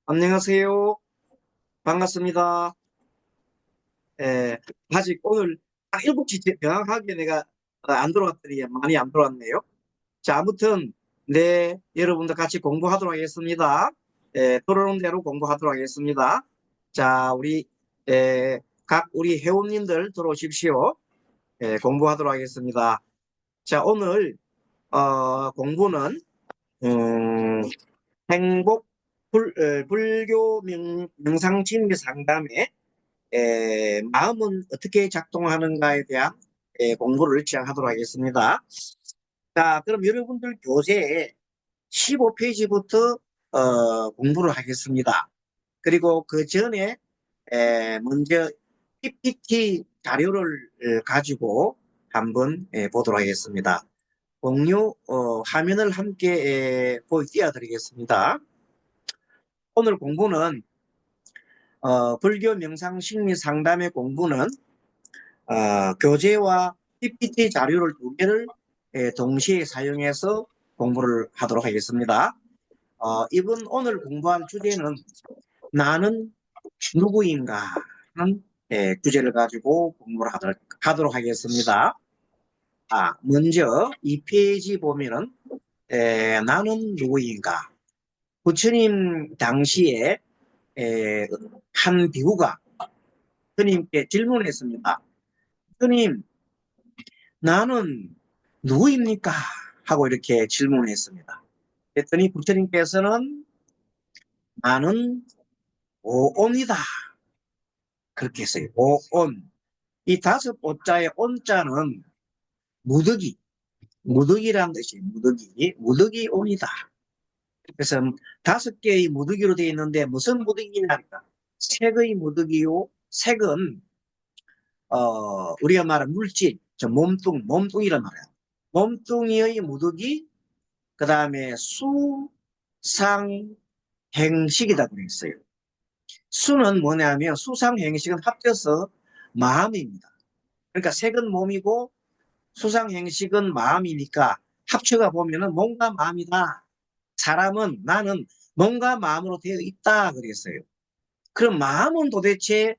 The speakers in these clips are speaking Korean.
안녕하세요. 반갑습니다. 예, 아직 오늘 딱 7시 정확하게 내가 안 들어왔더니 많이 안 들어왔네요. 자, 아무튼 네, 여러분도 같이 공부하도록 하겠습니다. 들어오는 대로 공부하도록 하겠습니다. 자, 각 우리 회원님들 들어오십시오. 공부하도록 하겠습니다. 자, 오늘 공부는 음, 행복 불교 명상진리 상담에 마음은 어떻게 작동하는가에 대한 공부를 시작하도록 하겠습니다. 자, 그럼 여러분들 교재에 15페이지부터 공부를 하겠습니다. 그리고 그 전에 먼저 PPT 자료를 가지고 한번 보도록 하겠습니다. 공유 화면을 함께 띄워드리겠습니다. 오늘 공부는 불교 명상 심리 상담의 공부는 교재와 PPT 자료를 두 개를 동시에 사용해서 공부를 하도록 하겠습니다. 이번 오늘 공부할 주제는 나는 누구인가 하는 주제를 가지고 공부를 하도록 하겠습니다. 먼저 이 페이지 보면은 나는 누구인가. 부처님 당시에 한 비구가 스님께 질문했습니다. 스님, 나는 누구입니까? 하고 이렇게 질문했습니다. 그랬더니 부처님께서는 나는 오온이다. 그렇게 했어요. 오온. 이 다섯 오자의 온자는 무더기, 무더기라는 뜻이에요. 무더기 온이다. 그래서 다섯 개의 무더기로 되어 있는데 무슨 무더기냐니까 색의 무더기요. 색은 우리가 말하는 물질, 몸뚱이란 말이야. 몸뚱이의 무더기, 그 다음에 수상행식이라고 그랬어요. 수는 뭐냐면 수상행식은 합쳐서 마음입니다. 그러니까 색은 몸이고 수상행식은 마음이니까 합쳐가 보면은 몸과 마음이다. 나는 몸과 마음으로 되어 있다 그랬어요. 그럼 마음은 도대체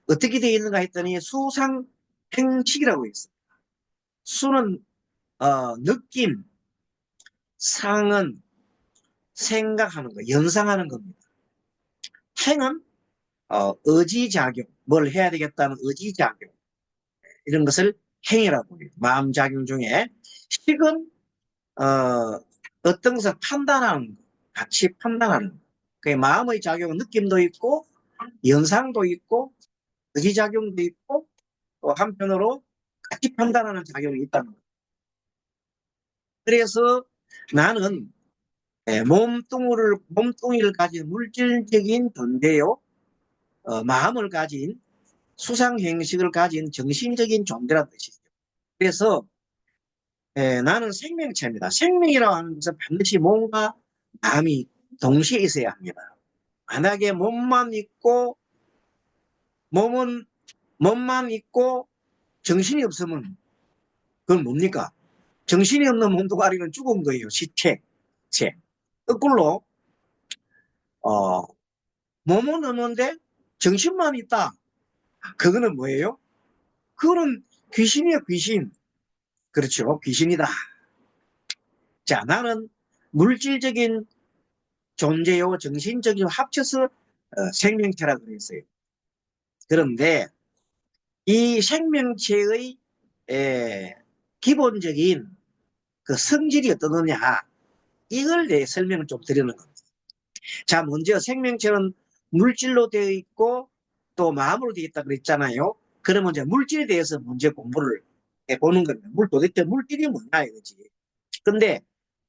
어떻게 되어 있는가 했더니 수상행식이라고 했어요. 수는 느낌, 상은 생각하는 거, 연상하는 겁니다. 행은 의지작용, 뭘 해야 되겠다는 의지작용, 이런 것을 행이라고 해요. 마음작용 중에. 식은 어떤 것을 판단하는 거, 같이 판단하는 거. 그 마음의 작용은 느낌도 있고, 연상도 있고, 의지작용도 있고, 또 한편으로 같이 판단하는 작용이 있다는 거. 그래서 나는 몸뚱이를 가진 물질적인 존재요, 마음을 가진 수상행식을 가진 정신적인 존재라는 뜻이죠. 그래서 나는 생명체입니다. 생명이라고 하는 것은 반드시 몸과 마음이 동시에 있어야 합니다. 만약에 몸은 몸만 있고 정신이 없으면 그건 뭡니까? 정신이 없는 몸뚱아리는 죽은 거예요. 시체. 거꾸로 어, 몸은 없는데 정신만 있다. 그거는 뭐예요? 그거는 귀신이에요, 귀신. 그렇죠. 귀신이다. 자, 나는 물질적인 존재요, 정신적인 합쳐서 생명체라고 그랬어요. 그런데 이 생명체의 에, 기본적인 그 성질이 어떠느냐, 이걸 내 설명을 좀 드리는 겁니다. 자, 먼저 생명체는 물질로 되어 있고 또 마음으로 되어 있다고 그랬잖아요. 그러면 이제 물질에 대해서 먼저 공부를 해보는 겁니다. 도대체 물질이 뭐냐 이거지. 근데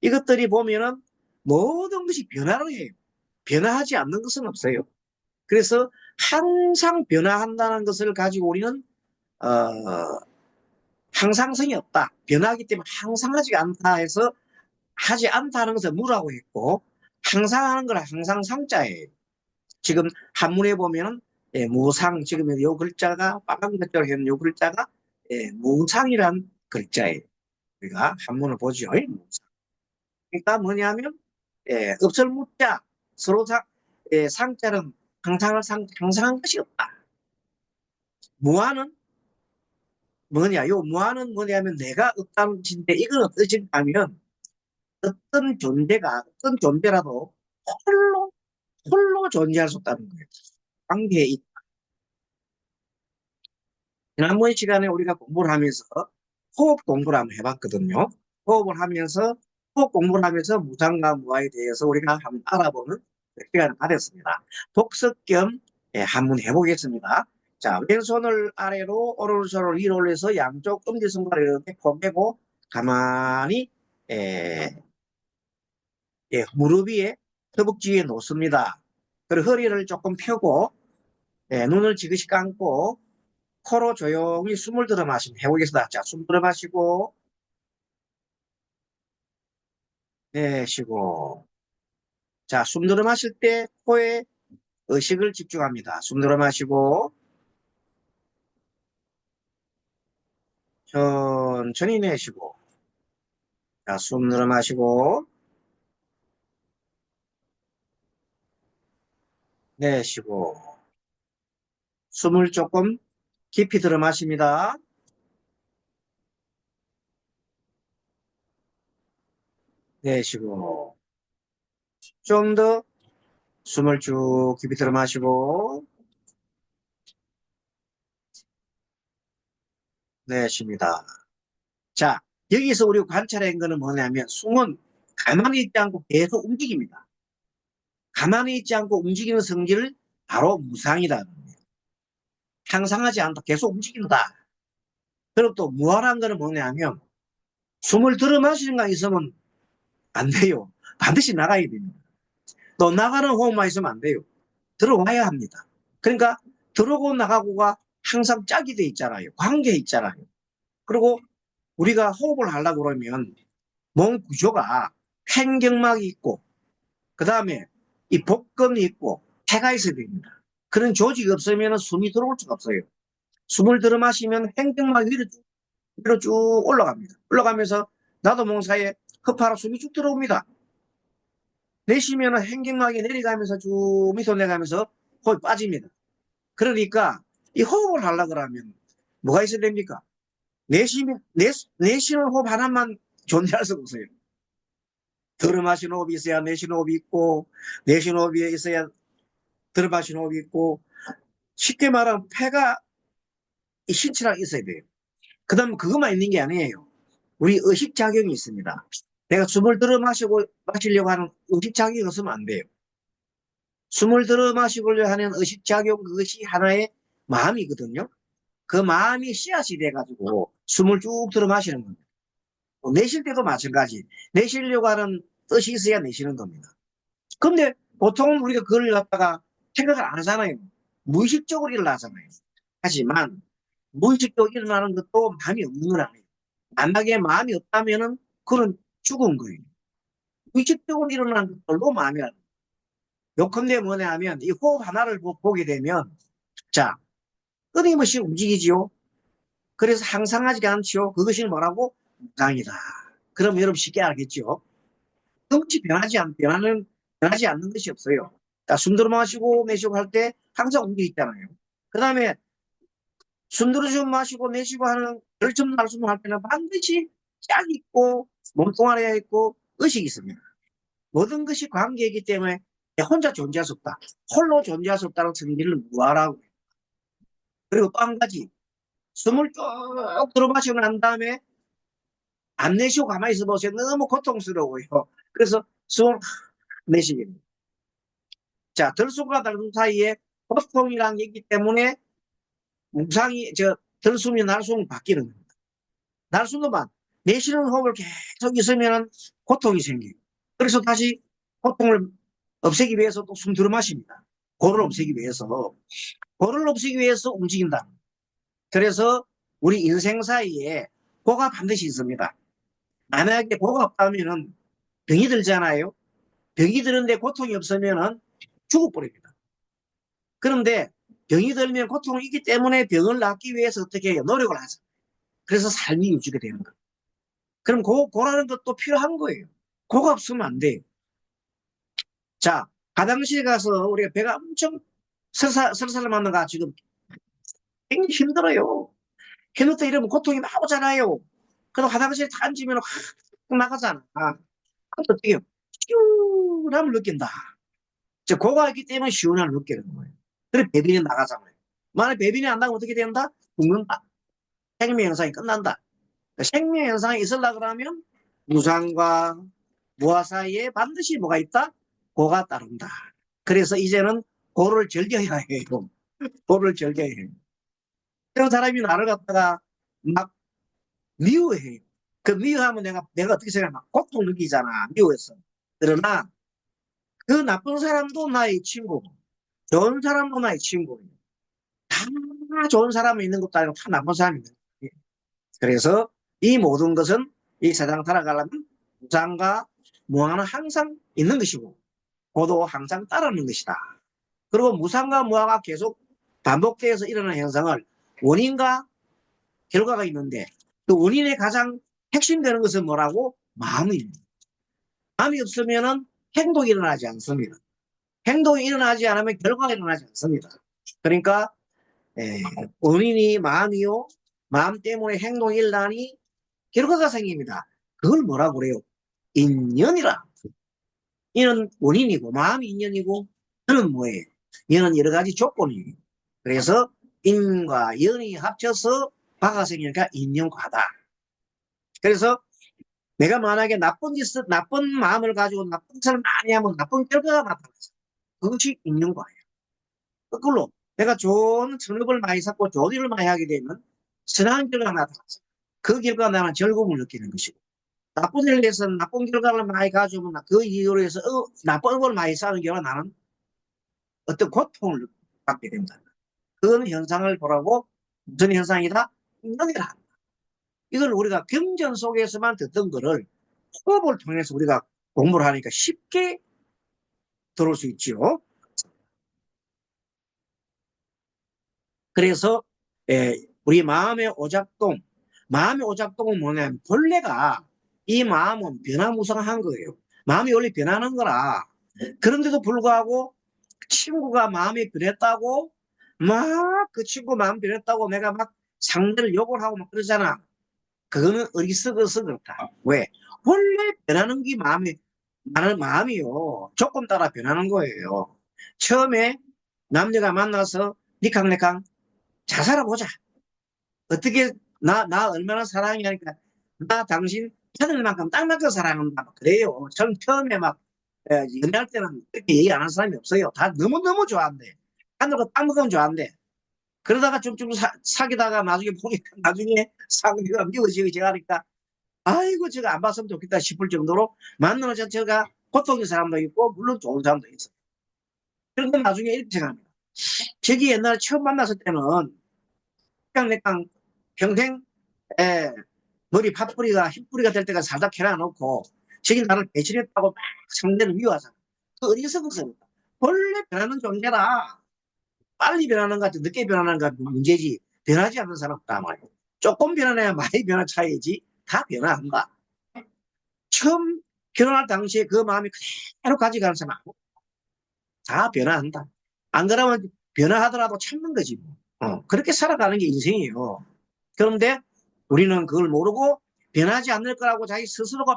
이것들이 보면은 모든 것이 변화를 해요. 변화하지 않는 것은 없어요. 그래서 항상 변화한다는 것을 가지고 우리는 어, 항상성이 없다. 변하기 때문에 항상하지 않다 해서 하지 않다는 것을 무라고 했고, 항상 하는 걸 항상 상자예요. 지금 한문에 보면은 무상, 지금 요 글자가 빨간 글자로 했는 요 글자가 무상이란 글자예요. 우리가 한문을 보죠. 무상. 그러니까 뭐냐면 없을 무자, 서로 상자는 항상한 것이 없다. 무한은 뭐냐? 요 무한은 뭐냐면 내가 없다는 뜻인데 이건 어떤 뜻이냐면 어떤 존재라도 홀로 존재할 수 없다는 거예요. 관계에 있다. 지난번 시간에 우리가 공부를 하면서 호흡 공부를 한번 해봤거든요. 호흡을 하면서 호흡 공부를 하면서 무상과 무아에 대해서 우리가 한번 알아보는 시간을 가졌습니다. 독서 겸 한번 해보겠습니다. 자, 왼손을 아래로 오른손을 위로 올려서 양쪽 엄지손가락을 이렇게 포개고 가만히 에, 무릎 위에 허벅지 위에 놓습니다. 그리고 허리를 조금 펴고 눈을 지그시 감고 코로 조용히 숨을 들어 마시면 해보겠습니다. 자, 숨 들어 마시고 내쉬고. 자, 숨 들어 마실 때 코에 의식을 집중합니다. 숨 들어 마시고 천천히 내쉬고. 자, 숨 들어 마시고 내쉬고. 숨을 조금 깊이 들어 마십니다. 내쉬고. 좀 더 숨을 쭉 깊이 들어 마시고 내쉽니다. 자, 여기서 우리가 관찰한 거는 뭐냐면 숨은 가만히 있지 않고 계속 움직입니다. 가만히 있지 않고 움직이는 성질을 바로 무상이다. 항상하지 않다. 계속 움직인다. 그리고 또 무한한 거는 뭐냐면 숨을 들어 마시는 거 있으면 안 돼요. 반드시 나가야 됩니다. 또 나가는 호흡만 있으면 안 돼요. 들어와야 합니다. 그러니까 들어오고 나가고가 항상 짝이 돼 있잖아요. 관계에 있잖아요. 그리고 우리가 호흡을 하려고 그러면 몸 구조가 횡격막이 있고 그 다음에 이 복근이 있고 태가 있어야 됩니다. 그런 조직이 없으면 숨이 들어올 수가 없어요. 숨을 들어 마시면 횡격막 위로 쭉 올라갑니다. 올라가면서 나도 모르는 사이에 허파로 숨이 쭉 들어옵니다. 내쉬면 횡격막이 내려가면서 쭉 밑으로 내려가면서 호흡이 빠집니다. 그러니까 이 호흡을 하려고 그러면 뭐가 있어야 됩니까? 내쉬는 호흡 하나만 존재할 수가 없어요. 들어 마시는 호흡이 있어야 내쉬는 호흡이 있고, 내쉬는 호흡이 있어야 들어 마시는 호흡이 있고, 쉽게 말하면 폐가 이 신체랑 있어야 돼요. 그 다음에 그것만 있는 게 아니에요. 우리 의식작용이 있습니다. 내가 숨을 들어 마시려고 하는 의식작용이 없으면 안 돼요. 숨을 들어 마시려고 하는 의식작용, 그것이 하나의 마음이거든요. 그 마음이 씨앗이 돼가지고 숨을 쭉 들어 마시는 겁니다. 내쉴 때도 마찬가지. 내쉬려고 하는 뜻이 있어야 내쉬는 겁니다. 근데 보통은 우리가 그걸 갖다가 생각을 안 하잖아요. 무의식적으로 일어나잖아요. 하지만 무의식적으로 일어나는 것도 마음이 없는 건 아니에요. 만약에 마음이 없다면은 그건 죽은 거예요. 무의식적으로 일어나는 것들도 마음이 안 돼요. 요컨대 뭐냐 하면 이 호흡 하나를 보게 되면 자, 끊임없이 움직이지요. 그래서 항상하지 않지요. 그것이 뭐라고? 무상이다. 그럼 여러분 쉽게 알겠죠? 그것이 변하지 않는 것이 없어요. 자, 숨 들어 마시고 내쉬고 할 때 항상 움직이 있잖아요. 그 다음에 숨 들어 좀 마시고 내쉬고 하는 결점 날숨을 할 때는 반드시 짝 있고 몸뚱아리가 있고 의식이 있습니다. 모든 것이 관계이기 때문에 혼자 존재할 수 없다. 홀로 존재할 수 없다는 성질을 무하라고 해요. 그리고 또 한 가지 숨을 쭉 들어 마시고 난 다음에 안 내쉬고 가만히 있어 보세요. 너무 고통스러워요. 그래서 숨을 내쉬게 됩니다. 자, 들숨과 날숨 사이에 고통이라는 게 있기 때문에 들숨이 날숨이 바뀌는 겁니다. 날숨도만 내쉬는 호흡을 계속 있으면 고통이 생겨요. 그래서 다시 고통을 없애기 위해서 또 숨 들어 마십니다. 고를 없애기 위해서. 고를 없애기 위해서 움직인다. 그래서 우리 인생 사이에 고가 반드시 있습니다. 만약에 고가 없다면 병이 들잖아요. 병이 드는데 고통이 없으면 죽어버립니다. 그런데 병이 들면 고통이 있기 때문에 병을 낫기 위해서 어떻게 해요? 노력을 하죠. 그래서 삶이 유지가 되는 거예요. 그럼 고라는 것도 필요한 거예요. 고가 없으면 안 돼요. 자, 화장실 가서 우리가 배가 엄청 설사름하는가 지금 굉장히 힘들어요. 해놓다 이러면 고통이 나오잖아요. 그래도 화장실에 다 앉으면 확 나가잖아. 그럼 어떻게 시원함을 느낀다. 고가 있기 때문에 시원함을 느끼는 거예요. 그래 배변이 나가잖아요. 만약 배변이 안 나가면 어떻게 된다? 죽는다. 생명 현상이 끝난다. 생명 현상이 있으려고 그러면 무상과 무아 사이에 반드시 뭐가 있다? 고가 따른다. 그래서 이제는 고를 즐겨야 해요. 고를 즐겨야 해요. 그런 사람이 나를 갖다가 막 미워해요. 그 미워하면 내가 어떻게 생각하면 고통 느끼잖아. 미워해서. 그러나 그 나쁜 사람도 나의 친구고 좋은 사람도 나의 친구예요. 다 좋은 사람이 있는 것도 아니고 다 나쁜 사람이 있는 거예요. 그래서 이 모든 것은 이 세상 살아가려면 무상과 무한은 항상 있는 것이고 고도 항상 따르는 것이다. 그리고 무상과 무화가 계속 반복되어서 일어나는 현상을 원인과 결과가 있는데 그 원인의 가장 핵심되는 것은 뭐라고? 마음입니다. 마음이 없으면 행동이 일어나지 않습니다. 행동이 일어나지 않으면 결과가 일어나지 않습니다. 그러니까 원인이 마음이요. 마음 때문에 행동이 일어나니 결과가 생깁니다. 그걸 뭐라고 그래요? 인연이라. 이는 원인이고 마음이 인연이고 저는 뭐예요? 얘는 여러 가지 조건이에요. 그래서 인과 연이 합쳐서 과가 생기니까 인연과다. 그래서 내가 만약에 나쁜 마음을 가지고 나쁜 짓을 많이 하면 나쁜 결과가 나타나죠. 그것이 인연과예요. 거꾸로 내가 좋은 성업을 많이 쌓고 좋은 일을 많이 하게 되면 선한 결과가 나타나죠. 그 결과가 나는 즐거움을 느끼는 것이고 나쁜 일을 해서 나쁜 결과를 많이 가져오면 그 이유로 해서 나쁜 걸 많이 쌓는 경우가 나는 어떤 고통을 받게 된다. 그런 현상을 보라고 무슨 현상이다? 인연이라. 이걸 우리가 경전 속에서만 듣던 거를 호흡을 통해서 우리가 공부를 하니까 쉽게 들을 수 있죠. 그래서 우리 마음의 오작동, 마음의 오작동은 뭐냐면 본래가 이 마음은 변화무쌍한 거예요. 마음이 원래 변하는 거라. 그런데도 불구하고 친구가 마음이 변했다고 막 그 친구 마음 변했다고 내가 막 상대를 욕을 하고 막 그러잖아. 그거는 어리석어서 그렇다. 왜? 원래 변하는 게 나는 마음이요. 조건 따라 변하는 거예요. 처음에 남녀가 만나서 니캉니캉 잘 살아보자. 어떻게, 나 얼마나 사랑하니까, 나 당신 하늘만큼 땅만큼 사랑한다. 그래요. 전 처음에 막, 연애할 때는 그렇게 얘기 안 하는 사람이 없어요. 다 너무너무 좋아한대. 하늘과 땅만큼 좋아한대. 그러다가 좀 사귀다가 나중에 보니까 나중에 상대가 미워지고 하니까 아이고 제가 안 봤으면 좋겠다 싶을 정도로 만나는 자체가 고통인 사람도 있고 물론 좋은 사람도 있어요. 그런데 나중에 이렇게 생각합니다. 저기 옛날에 처음 만났을 때는 그냥 내가 평생 에, 머리 팥뿌리가 흰뿌리가 될 때까지 살다 캐놔놓고 저기 나를 배신했다고 막 상대를 미워하잖아. 그 어디서부터 원래 변하는 존재라 빨리 변하는가 늦게 변하는가 문제지 변하지 않는 사람 없다 말이야. 조금 변하냐 많이 변한 차이지 다 변화한가. 처음 결혼할 당시에 그 마음이 그대로 가져가는 사람 다 변화한다. 안 그러면 변화하더라도 참는 거지. 뭐. 그렇게 살아가는 게 인생이에요. 그런데 우리는 그걸 모르고 변하지 않을 거라고 자기 스스로가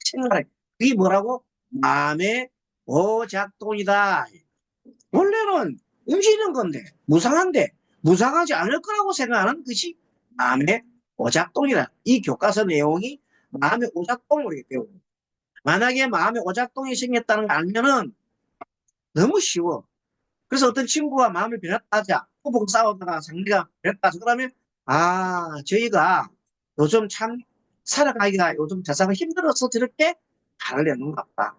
생각해. 그게 뭐라고? 마음의 오작동이다. 원래는 움직이는 건데, 무상한데, 무상하지 않을 거라고 생각하는 것이 마음의 오작동이다. 이 교과서 내용이 마음의 오작동으로 배우고. 만약에 마음의 오작동이 생겼다는 걸 알면은 너무 쉬워. 그래서 어떤 친구가 마음을 변했다 하자. 후보가 싸우다가 상대가 변했다. 그러면, 저희가 요즘 참 살아가기가 요즘 세상은 힘들어서 저렇게 하려는 것 같다.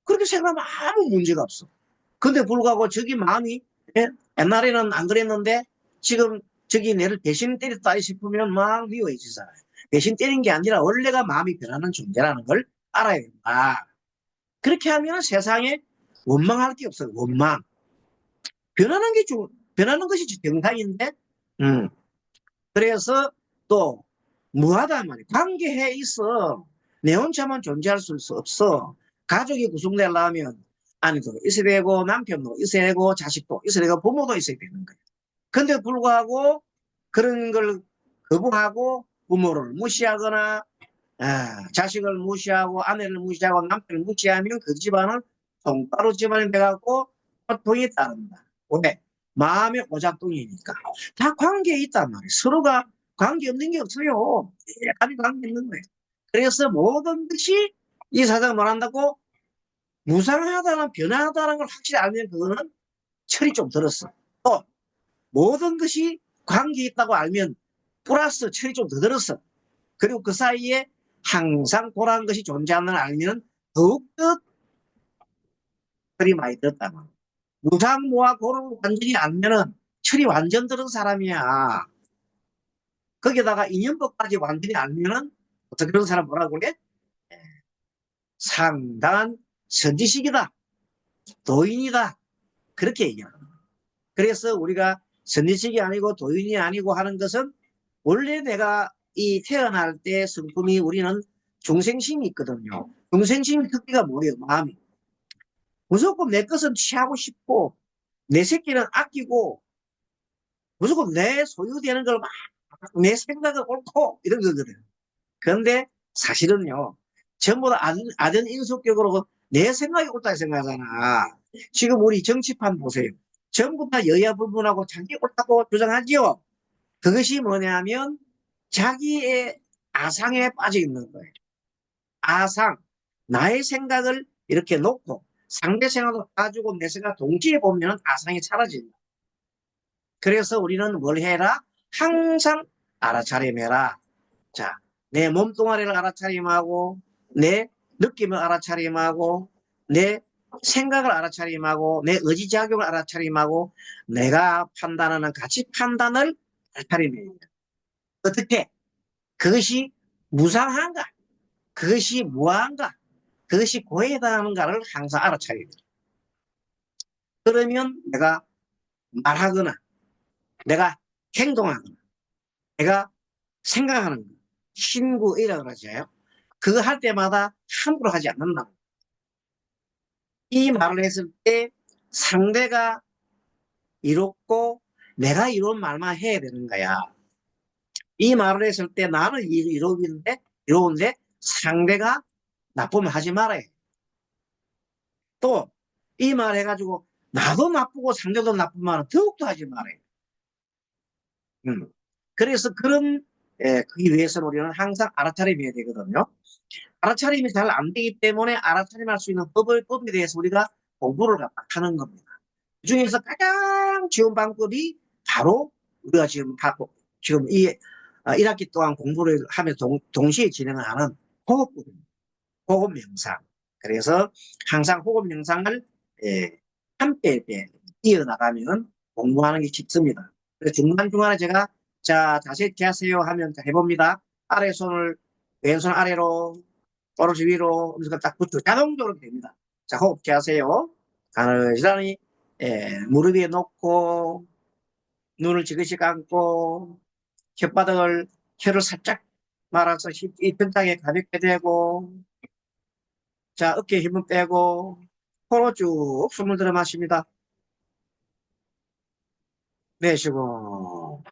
그렇게 생각하면 아무 문제가 없어. 근데 불구하고 저기 마음이, 예? 옛날에는 안 그랬는데 지금 저기 내를 대신 때렸다 싶으면 막 미워지잖아요. 대신 때린 게 아니라 원래가 마음이 변하는 존재라는 걸 알아야 된다. 그렇게 하면 세상에 원망할 게 없어요. 원망. 변하는 게 변하는 것이 정상인데, 그래서 또, 무하단 말이야. 관계해 있어. 내 혼자만 존재할 수 없어. 가족이 구성되려면 아내도 있어야 되고 남편도 있어야 되고 자식도 있어야 되고 부모도 있어야 되는 거예요. 근데 불구하고 그런 걸 거부하고 부모를 무시하거나 자식을 무시하고 아내를 무시하고 남편을 무시하면 그 집안은 통따로 집안이 돼갖고 고통이 따른다. 왜? 마음의 오작동이니까. 다 관계에 있단 말이에요. 서로가 관계 없는 게 없어요. 아주 관계 있는 거예요. 그래서 모든 것이 이 사장을 말한다고 무상하다는 변화하다는 걸 확실히 알면 그거는 철이 좀 들었어. 또 모든 것이 관계에 있다고 알면 플러스 철이 좀 더 들었어. 그리고 그 사이에 항상 고라는 것이 존재하는 걸 알면 더욱더 철이 많이 들었다. 무상무와 고를 완전히 알면은 철이 완전 들은 사람이야. 거기다가 인연법까지 완전히 알면은 어떻게 그런 사람 뭐라고 그래? 상당한 선지식이다. 도인이다. 그렇게 얘기합니다. 그래서 우리가 선지식이 아니고 도인이 아니고 하는 것은 원래 내가 이 태어날 때 성품이 우리는 중생심이 있거든요. 중생심의 특기가 뭐예요? 마음이. 무조건 내 것은 취하고 싶고 내 새끼는 아끼고 무조건 내 소유되는 걸 막 내 생각을 옳고 이런 거거든. 그런데 사실은요. 전부 다 아전 인수격으로 내 생각이 옳다 생각하잖아. 지금 우리 정치판 보세요. 전부 다 여야 불문하고 자기 옳다고 주장하지요. 그것이 뭐냐면 자기의 아상에 빠져 있는 거예요. 아상, 나의 생각을 이렇게 놓고 상대 생각을 가지고 내 생각 동시에 보면 아상이 사라진다. 그래서 우리는 뭘 해라? 항상 알아차림해라. 자, 내 몸뚱아리를 알아차림하고 내 느낌을 알아차림하고 내 생각을 알아차림하고 내 의지작용을 알아차림하고 내가 판단하는 가치 판단을 알아차림해야 돼. 어떻게? 그것이 무상한가? 그것이 무한가? 그것이 고해당하는가를 항상 알아차려야 돼. 그러면 내가 말하거나 내가 행동하거나 내가 생각하는 거, 신구이라고 그러죠. 그거 할 때마다 함부로 하지 않는다. 이 말을 했을 때 상대가 이롭고 내가 이런 말만 해야 되는 거야. 이 말을 했을 때 나는 이로운데 상대가 나쁘면 하지 말아야 해. 또 이 말 해가지고 나도 나쁘고 상대도 나쁜 말은 더욱더 하지 말아야 해. 그래서 그기 위해서는 우리는 항상 알아차림해야 되거든요. 알아차림이 잘 안 되기 때문에 알아차림할 수 있는 법에 대해서 우리가 공부를 하는 겁니다. 그 중에서 가장 쉬운 방법이 바로 우리가 지금 하고 지금 이 1학기 동안 공부를 하면서 동시에 진행을 하는 호흡법입니다. 호흡 명상. 그래서 항상 호흡 명상을 함께 이어나가면 공부하는 게 쉽습니다. 그래서 중간중간에 제가 자 다시 이렇게 하세요 하면 해봅니다. 아래 손을 왼손 아래로 오른손 위로 딱 붙여 자동적으로 됩니다. 자 호흡 이렇게 하세요. 가느시라니 무릎 위에 놓고 눈을 지그시 감고 혀를 살짝 말아서 이 편장에 가볍게 대고 자 어깨에 힘을 빼고 코로 쭉 숨을 들어 마십니다. 내쉬고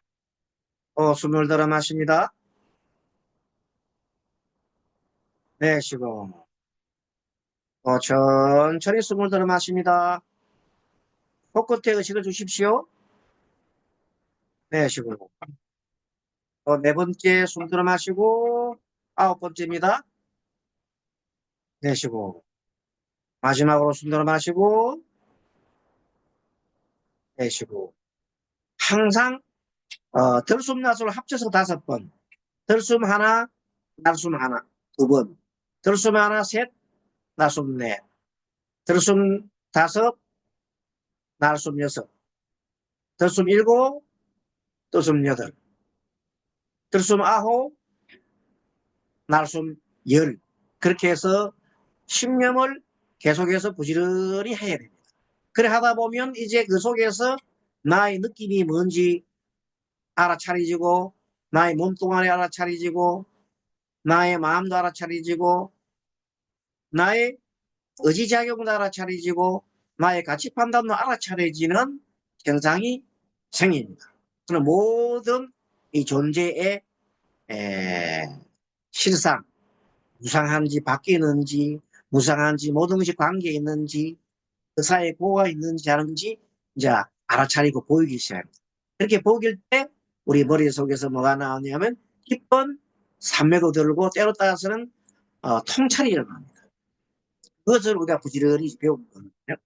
숨을 들어 마십니다. 내쉬고 천천히 숨을 들어 마십니다. 코끝에 의식을 주십시오. 내쉬고 네 번째 숨 들어 마시고 9번째입니다. 내쉬고 마지막으로 숨 들어 마시고 내쉬고 항상 들숨 나숨을 합쳐서 5번 들숨 하나 날숨 하나 2번 들숨 하나 셋 날숨 넷 들숨 5 날숨 6 들숨 7 들숨 8 들숨 9 날숨 10 그렇게 해서 10년을 계속해서 부지런히 해야 됩니다. 그래 하다 보면 이제 그 속에서 나의 느낌이 뭔지 알아차리지고 나의 몸뚱아리 알아차리지고 나의 마음도 알아차리지고 나의 의지작용도 알아차리지고 나의 가치 판단도 알아차려지는 현상이 생깁니다. 그런 모든 이 존재의 실상, 무상한지 바뀌는지, 무상한지 모든 것이 관계에 있는지, 그 사이에 뭐가 있는지 하는지 이제 알아차리고 보이기 시작합니다. 그렇게 보일 때 우리 머릿속에서 뭐가 나오냐면 기쁜 산매도 들고 때로 따라서는 통찰이 일어납니다. 그것을 우리가 부지런히 배우는 거거든요.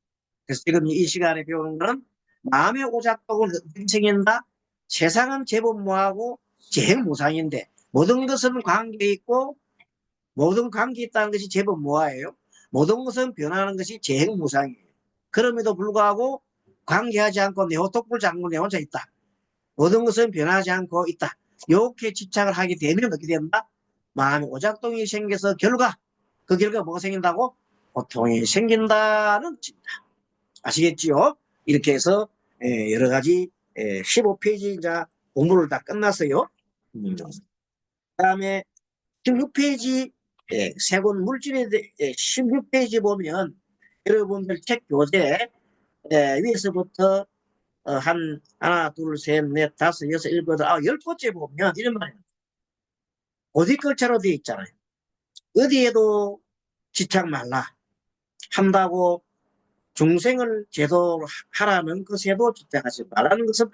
그래서 지금 이 시간에 배우는 거는 마음의 오작동을 어떻게 생긴다? 세상은 제법 뭐하고 재행무상인데 모든 것은 관계 있고 모든 관계 있다는 것이 제법 뭐예요? 모든 것은 변하는 것이 재행무상이에요. 그럼에도 불구하고 관계하지 않고 내 호떡불 장군 내 혼자 있다. 모든 것은 변하지 않고 있다. 이렇게 집착을 하게 되면 어떻게 된다? 마음의 오작동이 생겨서 그 결과 뭐가 생긴다고? 고통이 생긴다는 뜻입니다. 아시겠지요? 이렇게 해서 여러 가지 15페이지 이제 공부를 다 끝났어요. 그다음에 16페이지 세권 물질에 대해 16페이지 보면 여러분들 책 교재 위에서부터 한 하나 둘셋넷 다섯 여섯 일곱 여덟 아홉 열 번째 보면 이런 말이에요. 어디 글자로 되어 있잖아요. 어디에도 집착 말라 한다고 중생을 제도하라는 것에도 집착하지 말라는 것은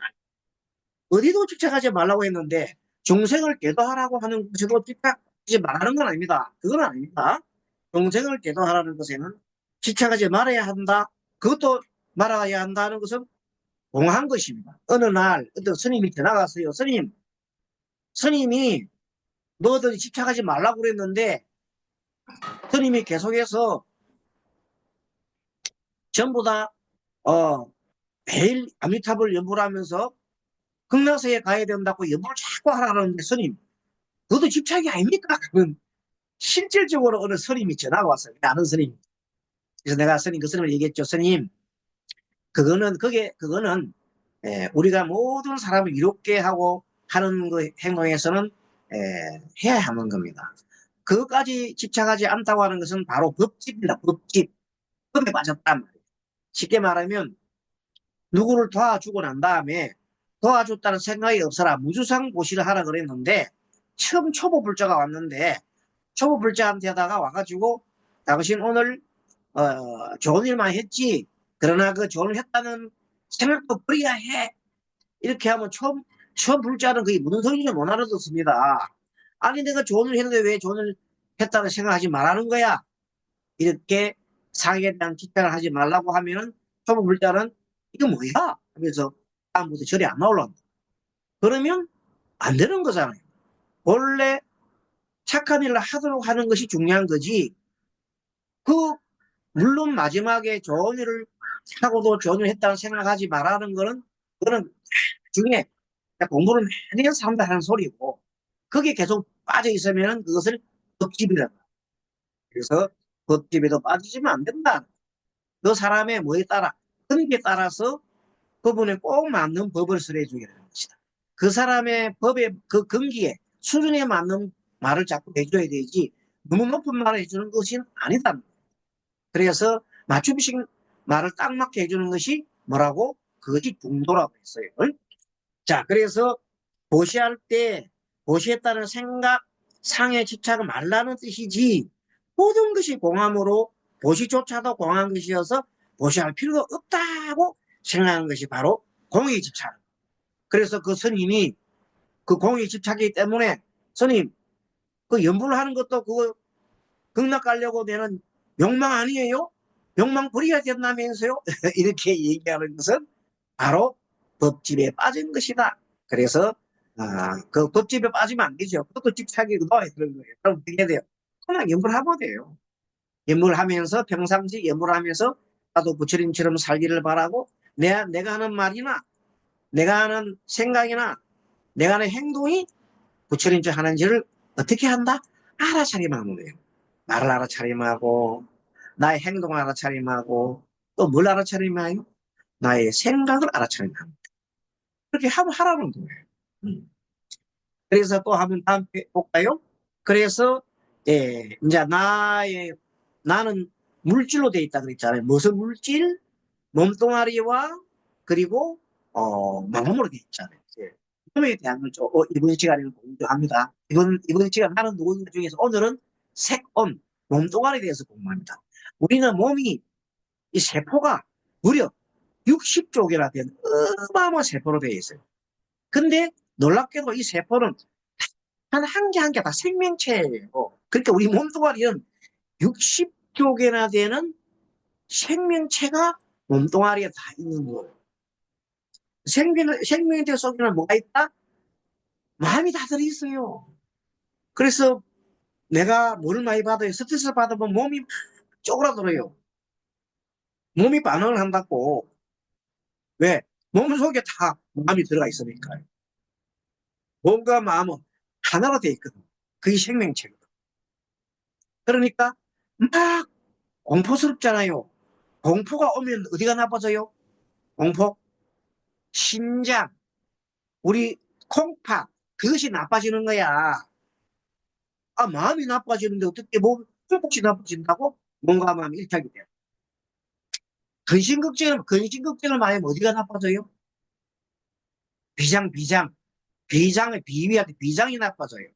어디도 집착하지 말라고 했는데 중생을 계도하라고 하는 것에도 집착하지 말라는 건 아닙니다. 그건 아닙니다. 중생을 계도하라는 것에는 집착하지 말아야 한다. 그것도 말아야 한다는 것은 공한 것입니다. 어느 날 어떤 스님이 지나갔어요. 스님이 너희들 집착하지 말라고 그랬는데 스님이 계속해서 전부 다 매일 아미타불 연부를 하면서 극락세에 가야 된다고 연부를 자꾸 하라는데 스님 그것도 집착이 아닙니까? 그건 실질적으로 어느 스님이 전화가 왔어요. 아는 스님. 그래서 내가 그 스님을 얘기했죠. 스님 그거는 우리가 모든 사람을 이롭게 하고 하는 그 행동에서는 해야 하는 겁니다. 그것까지 집착하지 않다고 하는 것은 바로 법집입니다. 법집. 법에 빠졌단 말이에요. 쉽게 말하면 누구를 도와주고 난 다음에 도와줬다는 생각이 없어라. 무주상 보시를 하라 그랬는데 처음 초보불자가 왔는데 초보불자한테다가 와가지고 당신 오늘 좋은 일만 했지. 그러나 그 좋은 일 했다는 생각도 버려야 해. 이렇게 하면 처음 불자는 그게 무슨 소리인지 못 알아듣습니다. 아니 내가 좋은 일 했는데 왜 좋은 일 했다는 생각하지 말라는 거야. 이렇게 상에 대한 집착을 하지 말라고 하면은 초보 불자는 이거 뭐야? 하면서 다음부터 절이 안 나올란다. 그러면 안 되는 거잖아요. 원래 착한 일을 하도록 하는 것이 중요한 거지. 그 물론 마지막에 좋은 일을 하고도 좋은 일을 했다는 생각하지 말라는 거는 그거는 중에 공부를 많이 해서 한다 하는 소리고 거기에 계속 빠져 있으면 그것을 덕집이란다. 그래서 덕집에도 빠지시면 안 된다. 그 사람의 뭐에 따라 근기에 따라서 그분에 꼭 맞는 법을 설해주기라는 것이다. 그 사람의 법의 그 근기에 수준에 맞는 말을 자꾸 해줘야 되지 너무 높은 말을 해주는 것은 아니다. 그래서 맞춤식 말을 딱 맞게 해주는 것이 뭐라고? 그것이 중도라고 했어요. 자, 그래서 보시했다는 생각, 상에 집착을 말라는 뜻이지 모든 것이 공함으로 보시조차도 공한 것이어서 보시할 필요가 없다고 생각하는 것이 바로 공의 집착. 그래서 그 스님이 그 공의 집착이기 때문에 스님 그 연불을 하는 것도 그거 극락 가려고 되는 욕망 아니에요? 욕망 버려야 된다면서요? 이렇게 얘기하는 것은 바로 법집에 빠진 것이다. 그래서 그 법집에 빠지면 안 되죠. 그것도 집착이고 넣어야 되는 거예요. 그럼 어떻게 돼요? 그냥 연불하면 돼요. 연불하면서 평상시 연불하면서 나도 부처님처럼 살기를 바라고 내가 하는 말이나 내가 하는 생각이나 내가 하는 행동이 부처님처럼 하는지를 어떻게 한다? 알아차림하면 돼요. 말을 알아차림하고 나의 행동을 알아차림하고 또 뭘 알아차림하요? 나의 생각을 알아차림합니다. 그렇게 하면 하라는 거예요. 그래서 또 한번 다음 볼까요? 그래서 이제 나는 물질로 돼 있다 그랬잖아요. 무슨 물질? 몸뚱아리와 그리고 마음으로 되어 있잖아요. 예. 몸에 대한 걸 이번 시간에는 공부합니다. 이번 시간 하는 노동 중에서 오늘은 색온 몸뚱아리에 대해서 공부합니다. 우리는 몸이 이 세포가 무려 60조 개나 되는 어마어마한 세포로 되어 있어요. 근데 놀랍게도 이 세포는 한 개 한 개 다 생명체예요. 그러니까 우리 몸뚱아리는 60조 개나 되는 생명체가 몸뚱아리에 다 있는 거예요. 생명체 속에는 뭐가 있다? 마음이 다 들어있어요. 그래서 내가 뭘 많이 받아요? 스트레스 받으면 몸이 막 쪼그라들어요. 몸이 반응을 한다고. 왜? 몸 속에 다 마음이 들어가 있으니까요. 몸과 마음은 하나로 돼 있거든. 그게 생명체거든. 그러니까 막 공포스럽잖아요. 공포가 오면 어디가 나빠져요? 공포? 심장, 우리 콩팥, 그것이 나빠지는 거야. 아, 마음이 나빠지는데 어떻게 콩팥이 나빠진다고? 몸과 마음이 일착이 돼요. 근심걱정을 많이 하면 어디가 나빠져요? 비장의 비위한테 비장이 나빠져요.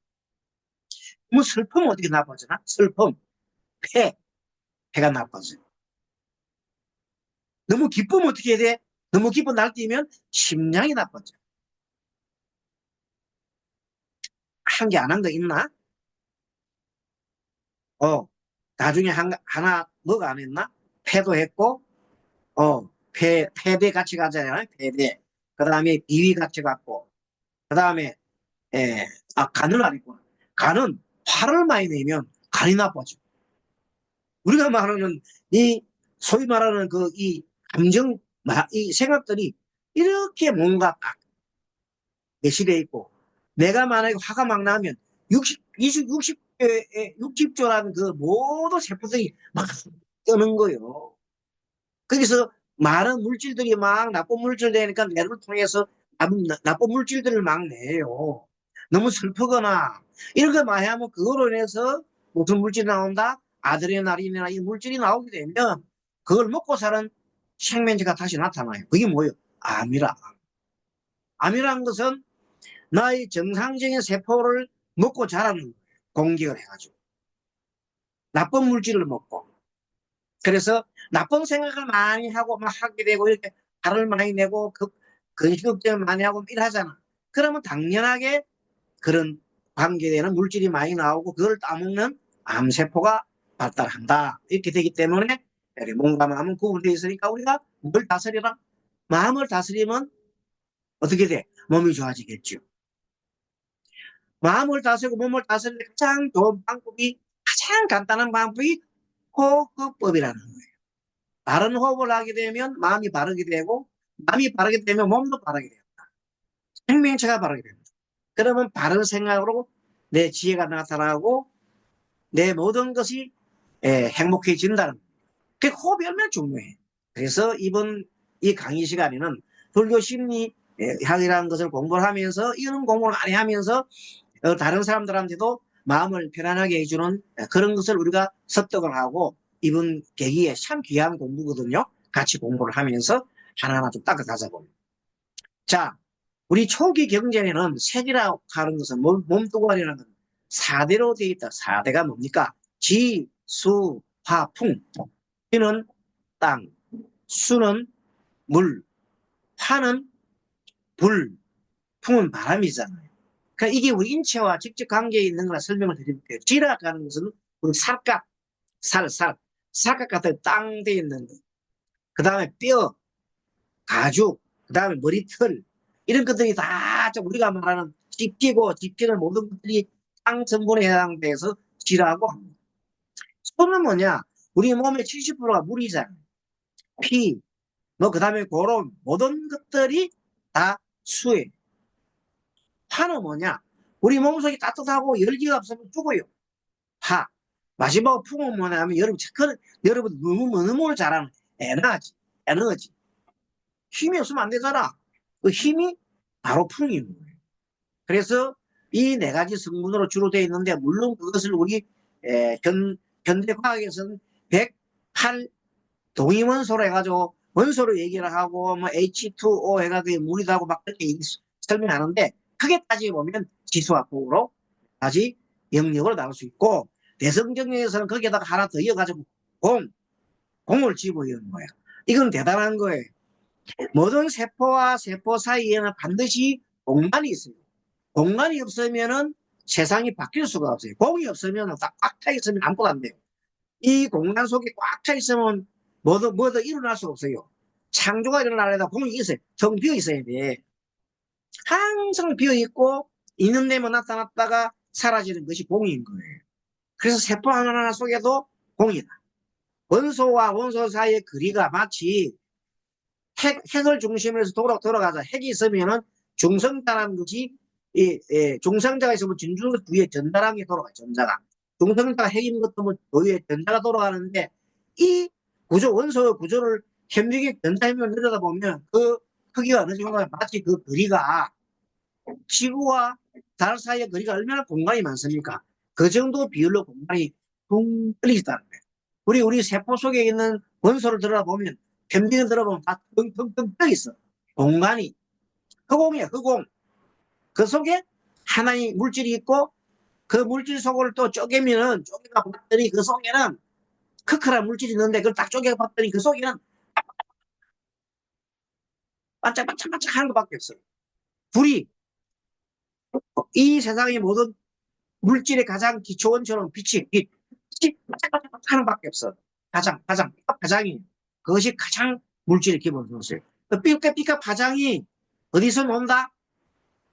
뭐 슬픔은 어떻게 나빠지나? 슬픔, 폐가 나빠져요. 너무 기쁘면 어떻게 해야 돼? 너무 기쁜 날뛰면 심장이 나빠져. 한 개 안 한 거 있나? 나중에 하나 뭐가 안 했나? 폐도 했고, 폐대 같이 가잖아요. 폐대. 그 다음에 비위 같이 갔고, 그 다음에, 간을 안 했고, 간은 화를 많이 내면 간이 나빠져. 우리가 말하는 소위 말하는 이 감정, 이 생각들이 이렇게 뭔가 딱 내실해 있고, 내가 만약에 화가 막 나면 60조라는 그 모든 세포들이 막 뜨는 거예요. 거기서 많은 물질들이 막 나쁜 물질 되니까 뇌를 통해서 나쁜 물질들을 막 내요. 너무 슬프거나 이런 거 많이 하면 그거로 인해서 무슨 물질이 나온다? 아드레날린이나 이 물질이 나오게 되면 그걸 먹고 사는 생명체가 다시 나타나요. 그게 뭐예요? 암이라. 암이라는 것은 나의 정상적인 세포를 먹고 자라는 공격을 해가지고 나쁜 물질을 먹고 그래서 나쁜 생각을 많이 하고 막 하게 되고 이렇게 화를 많이 내고 근심걱정을 많이 하고 일하잖아. 그러면 당연하게 그런 관계되는 물질이 많이 나오고 그걸 따먹는 암세포가 발달한다. 이렇게 되기 때문에 몸과 마음은 구분되어 있으니까 우리가 뭘 다스리라? 마음을 다스리면 어떻게 돼? 몸이 좋아지겠죠. 마음을 다스리고 몸을 다스리는 가장 좋은 방법이 가장 간단한 방법이 호흡법이라는 거예요. 바른 호흡을 하게 되면 마음이 바르게 되고 마음이 바르게 되면 몸도 바르게 됩니다. 생명체가 바르게 됩니다. 그러면 바른 생각으로 내 지혜가 나타나고 내 모든 것이 행복해진다는 그 호흡이 얼마나 중요해. 그래서 이번 이 강의 시간에는 불교 심리학이라는 것을 공부를 하면서 이런 공부를 많이 하면서 다른 사람들한테도 마음을 편안하게 해주는 그런 것을 우리가 습득을 하고 이번 계기에 참 귀한 공부거든요. 같이 공부를 하면서 하나하나 좀 닦아가자 봅니다. 자, 우리 초기 경전에는 색이라고 하는 것은 몸뚱아리라는 건 4대로 되어 있다. 4대가 뭡니까? 지, 수, 화, 풍. 지는 땅, 수는 물, 화는 불, 풍은 바람이잖아요. 그러니까 이게 우리 인체와 직접 관계에 있는 거라 설명을 드릴게요. 지라고 하는 것은 우리 살각 같은 땅 돼 있는 거. 그 다음에 뼈, 가죽, 그 다음에 머리털, 이런 것들이 다 우리가 말하는 집기는 모든 것들이 땅 성분에 해당돼서 지라고 합니다. 소는 뭐냐? 우리 몸의 70%가 물이잖아요. 피, 그 다음에 고런 모든 것들이 다 수예요. 화는 뭐냐? 우리 몸속이 따뜻하고 열기가 없으면 죽어요. 화. 마지막 풍은 뭐냐면 여러분 너무 잘하는 에너지. 힘이 없으면 안 되잖아. 그 힘이 바로 풍인 거예요. 그래서 이 네 가지 성분으로 주로 되어 있는데 물론 그것을 우리 현대 과학에서는 108 동위원소로 해가지고 원소로 얘기를 하고 뭐 H2O 해가지고 물이도 하고 막 그렇게 설명하는데 크게 따지고 보면 지수화풍으로 다시 영역으로 나올 수 있고 대성정역에서는 거기에다가 하나 더 이어가지고 공을 집어넣는 거예요. 이건 대단한 거예요. 모든 세포와 세포 사이에는 반드시 공간이 있어요. 공간이 없으면은 세상이 바뀔 수가 없어요. 공이 없으면 꽉 차 있으면 아무것도 안 돼요. 이 공간 속에 꽉 차 있으면 뭐도 일어날 수 없어요. 창조가 일어나려다 공이 있어요. 텅 비어 있어야 돼. 항상 비어 있고 있는 데만 나타났다가 사라지는 것이 공인 거예요. 그래서 세포 하나하나 속에도 공이다. 원소와 원소 사이의 거리가 마치 핵을 중심으로 해서 돌아가서 핵이 있으면은 중성자라는 것이 중성자가 있으면 진주 위에 전자라는 게 돌아가요. 전자가. 중성자가 핵인 것도 뭐 위에 전자가 돌아가는데 이 구조 원소의 구조를 현미경 전자현미경을 내려다보면 그 크기가 어느 정도냐 마치 그 거리가 지구와 달 사이의 거리가 얼마나 공간이 많습니까? 그 정도 비율로 공간이 퉁 뚫리다는 거예요. 우리 세포 속에 있는 원소를 들어보면 현미경을 들어보면 다 텅텅텅 떠 있어. 공간이 허공이야 허공. 그 속에 하나의 물질이 있고 그 물질 속을 또 쪼개면은 쪼개가 봤더니 그 속에는 크크란 물질이 있는데 그걸 딱 쪼개가 봤더니 그 속에는 반짝반짝반짝 하는 것밖에 없어요. 불이 이 세상의 모든 물질의 가장 기초원처럼 빛이 반짝반짝 하는 밖에 없어. 가장이 그것이 가장 물질의 기본 소스예요. 그 삐까 파장이 어디서 논다?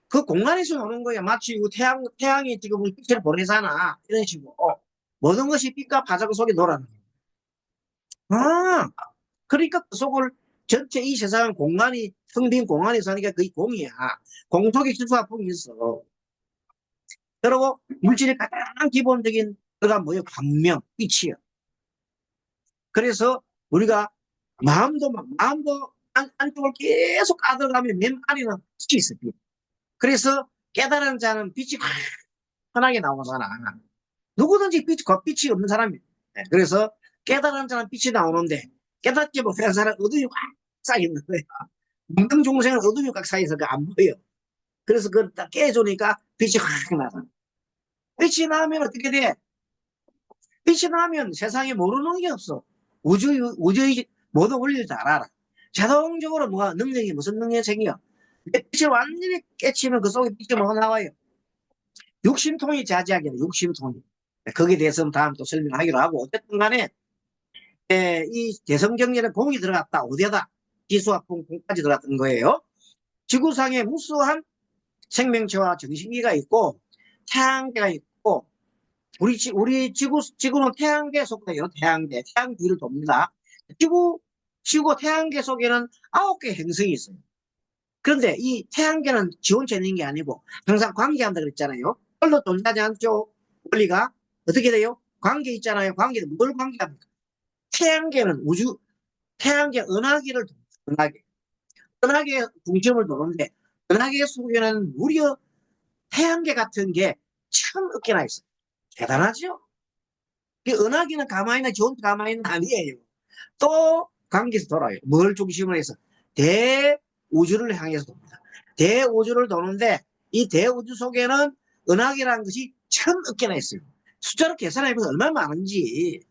그 공간에서 노는 거야. 마치 태양이 지금 우리 빛을 보내잖아. 이런 식으로. 모든 것이 빛과 파장 속에 놀아는 거야. 그러니까 그 속을 전체 이 세상은 공간이 텅 빈 공간에 사니까 거의 공이야. 공 속에 기수화풍이 있어. 그리고 물질의 가장 기본적인 그가 뭐예요? 광명, 빛이요. 그래서 우리가 마음도 안쪽을 계속 까들어가면 맨 안에는 빛이 있어. 빛. 그래서 깨달은 자는 빛이 환하게 나오잖아. 누구든지 빛이 없는 사람이. 그래서 깨달은 자는 빛이 나오는데 깨닫지 못한 사람은 어둠이 확 쌓이는 거야. 문등 중생은 어둠이 꽉 쌓여서 안 보여. 그래서 그걸 딱 깨주니까 빛이 확 나잖아. 빛이 나면 어떻게 돼? 빛이 나면 세상에 모르는 게 없어. 우주의 모든 원리를 다 알아. 자동적으로 뭐가 능력이 무슨 능력이 생겨? 빛을 완전히 깨치면 그 속에 빛이 뭐가 나와요? 육심통이 자지하게 돼, 육심통이. 거기에 대해서는 다음 또 설명하기로 하고, 어쨌든 간에, 이 대성경제는 공이 들어갔다. 어디에다? 기수와 공까지 들어갔던 거예요. 지구상에 무수한 생명체와 정신기가 있고, 태양계가 있고, 우리 지구는 태양계 속에요. 태양계. 태양 뒤를 돕니다. 지구 태양계 속에는 9개 행성이 있어요. 그런데 이 태양계는 지 혼자 있는 게 아니고 항상 관계한다 그랬잖아요. 별로 존재하지 않죠. 원리가 어떻게 돼요? 관계 있잖아요. 관계는 뭘 관계합니까? 태양계는 태양계 은하계를 은하계 중심을 도는데 은하계 속에는 무려 태양계 같은 게 1000억 개나 있어요. 대단하죠? 은하계는 가만히 있는 지 혼자 가만히 있는 아니에요. 또 관계에서 돌아요. 뭘 중심으로 해서 대우주를 향해서 돕니다. 대우주를 도는데 이 대우주 속에는 은하계라는 것이 1000억 개나 있어요. 숫자로 계산해보면 얼마나 많은지.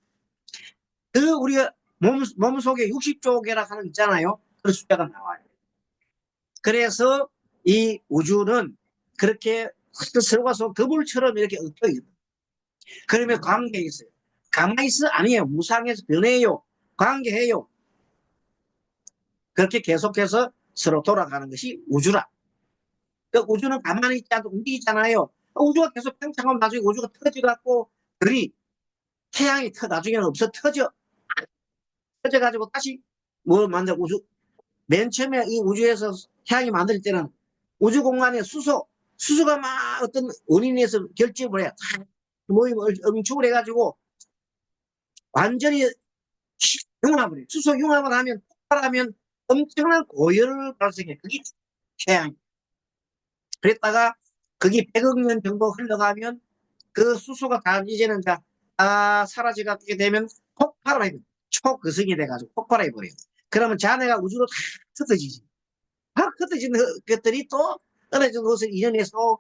그 우리 몸 속에 60조 개라 하는 있잖아요. 그 숫자가 나와요. 그래서 이 우주는 그렇게 서로가 서 거물처럼 이렇게 얽혀 있는. 그러면 관계에 있어요. 가만히 있어? 아니에요. 무상해서 변해요. 관계해요. 그렇게 계속해서 서로 돌아가는 것이 우주라. 그 우주는 가만히 있지 않고 움직이잖아요. 우주가 계속 팽창하면 나중에 우주가 터져갖고 태양이 나중에는 없어 터져가지고 다시 뭘 만들 맨 처음에 이 우주에서 태양이 만들 때는 우주 공간에 수소가 막 어떤 원인에서 결집을 해요. 모임을 응축을 해가지고 완전히 융합을 해요. 수소 융합을 하면 폭발하면 엄청난 고열을 발생해. 그게 태양. 그랬다가 그게 100억 년 정도 흘러가면 그 수소가 다 이제는 다 사라지게 되면 폭발을 해요. 초거성이 돼가지고 폭발해 버려요. 그러면 자네가 우주로 다 흩어지지. 다 흩어진 것들이 또 어느 정도 것을 인연해서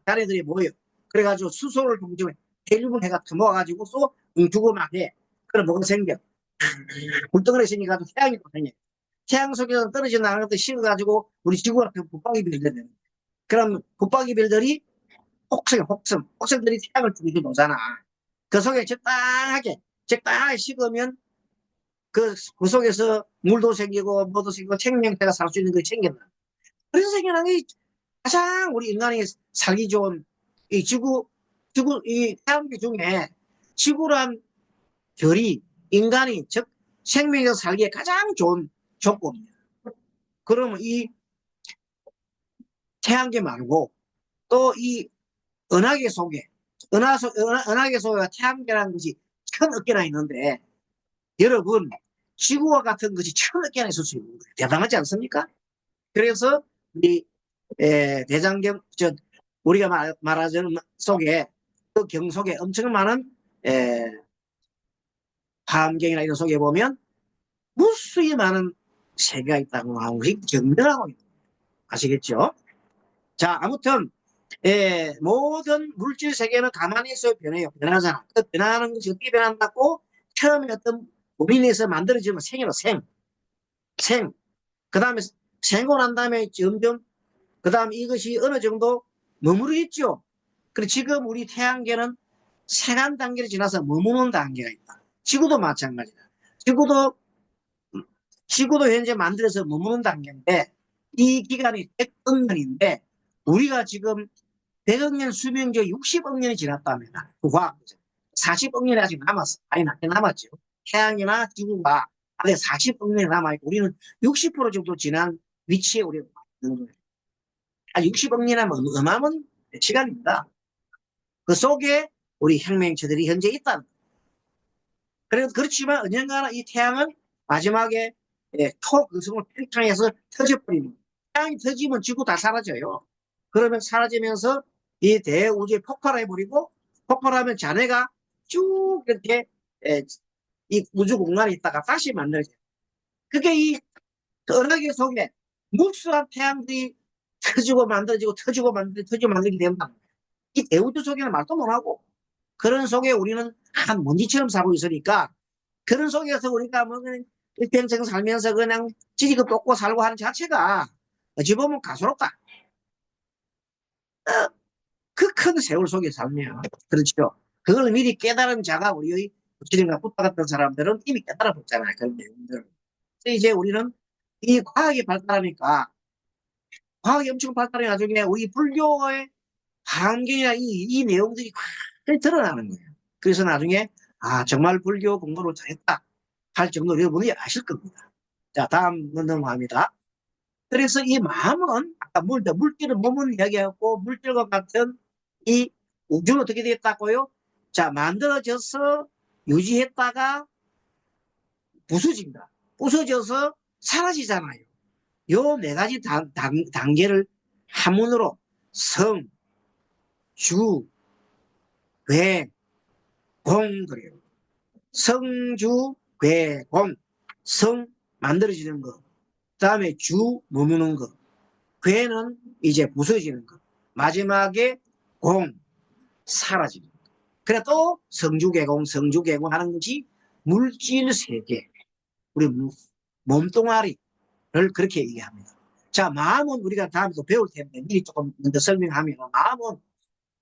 자네들이 모여. 그래가지고 수소를 동점에 헬륨을 해가 모아가지고 또 뭉치고 막 해. 그럼 뭐가 생겨? 물덩어리 생겨가지고 태양이 또 생겨. 태양 속에서 떨어져 나가는 것들 식어가지고 우리 지구가 붙박이별이 되는. 그럼 붙박이별들이 혹성들이 태양을 두고 노잖아. 그 속에 적당하게 식으면 그 속에서 물도 생기고 뭐도 생기고 생명체가 살 수 있는 게 생겼나. 그래서 생겨난 게 가장 우리 인간이 살기 좋은 이 이 태양계 중에 지구란 별이 인간이 즉 생명에서 살기에 가장 좋은 조건이야. 그러면 이 태양계 말고 또 이 은하계 속에 은하계 속에 태양계라는 것이 천억 개나 있는데 여러분 지구와 같은 것이 천억 개나 있을 수 있는 거예요. 대단하지 않습니까? 그래서 우리 대장경 우리가 말하자는 속에 그 경 속에 엄청 많은 에, 화엄경이나 이런 속에 보면 무수히 많은 세계가 있다고 하는 것이 증명하고 있는 거예요. 아시겠죠? 자, 아무튼 모든 물질 세계는 가만히 있어야 변해요. 변하잖아. 그 변하는 것이 어떻게 변한다고? 처음에 어떤 고민에서 만들어지면 생이로 생. 그 다음에 생고 난 다음에 점점 그 다음에 이것이 어느 정도 머무르겠죠. 그리고 지금 우리 태양계는 생한 단계를 지나서 머무는 단계가 있다. 지구도 마찬가지다. 지구도 지구도 현재 만들어서 머무는 단계인데 이 기간이 100억 년인데 우리가 지금 100억 년 수명 중 60억 년이 지났답니다. 그 과학적 40억 년이 아직 남았어. 많이 남았죠. 태양이나 지구가 아직 40억 년이 남아있고 우리는 60% 정도 지난 위치에 우리가 있는 거예요. 60억 년이면 어마어마한 시간입니다. 그 속에 우리 혁명체들이 현재 있다. 그렇지만 언젠가는 이 태양은 마지막에 초극성을 팽창해서 터져버리는 거예요. 태양이 터지면 지구 다 사라져요. 그러면 사라지면서 이 대우주에 폭발해버리고 폭발하면 자네가 쭉 이렇게 이 우주 공간에 있다가 다시 만들어져요. 그게 이 은하계 속에 무수한 태양들이 터지고 만들어지고 터지고 만들어지고 터지고 만들게 된다. 이 대우주 속에는 말도 못하고 그런 속에 우리는 한 먼지처럼 살고 있으니까 그런 속에서 우리가 뭐 그냥 일평생 살면서 그냥 지지급 돋고 살고 하는 자체가 어찌 보면 가소롭다. 그 큰 세월 속에 살면 그렇죠. 그걸 미리 깨달은 자가 우리의 부처님과 부타 같은 사람들은 이미 깨달아봤잖아요. 그런 내용들. 이제 우리는 이 과학이 발달하니까 과학이 엄청 발달해 나중에 우리 불교의 환경이나 이 내용들이 확 드러나는 거예요. 그래서 나중에 정말 불교 공부를 잘했다 할 정도로 여러분이 아실 겁니다. 자, 다음 넘어갑니다. 그래서 이 마음은 아까 물질은 몸은 이야기하고 물질과 같은 이 우주는 어떻게 되었다고요? 자, 만들어져서 유지했다가 부서집니다. 부서져서 사라지잖아요. 요 네 가지 단계를 한문으로 성, 주, 괴, 공 그래요. 성주, 괴, 공. 성 만들어지는 거. 그다음에 주 머무는 거. 괴는 이제 부서지는 거. 마지막에 공 사라지는 거. 그래 또 성주개공 하는 것이 물질 세계. 우리 몸뚱아리를 그렇게 얘기합니다. 자, 마음은 우리가 다음에 또 배울 텐데 미리 조금 먼저 설명하면 마음은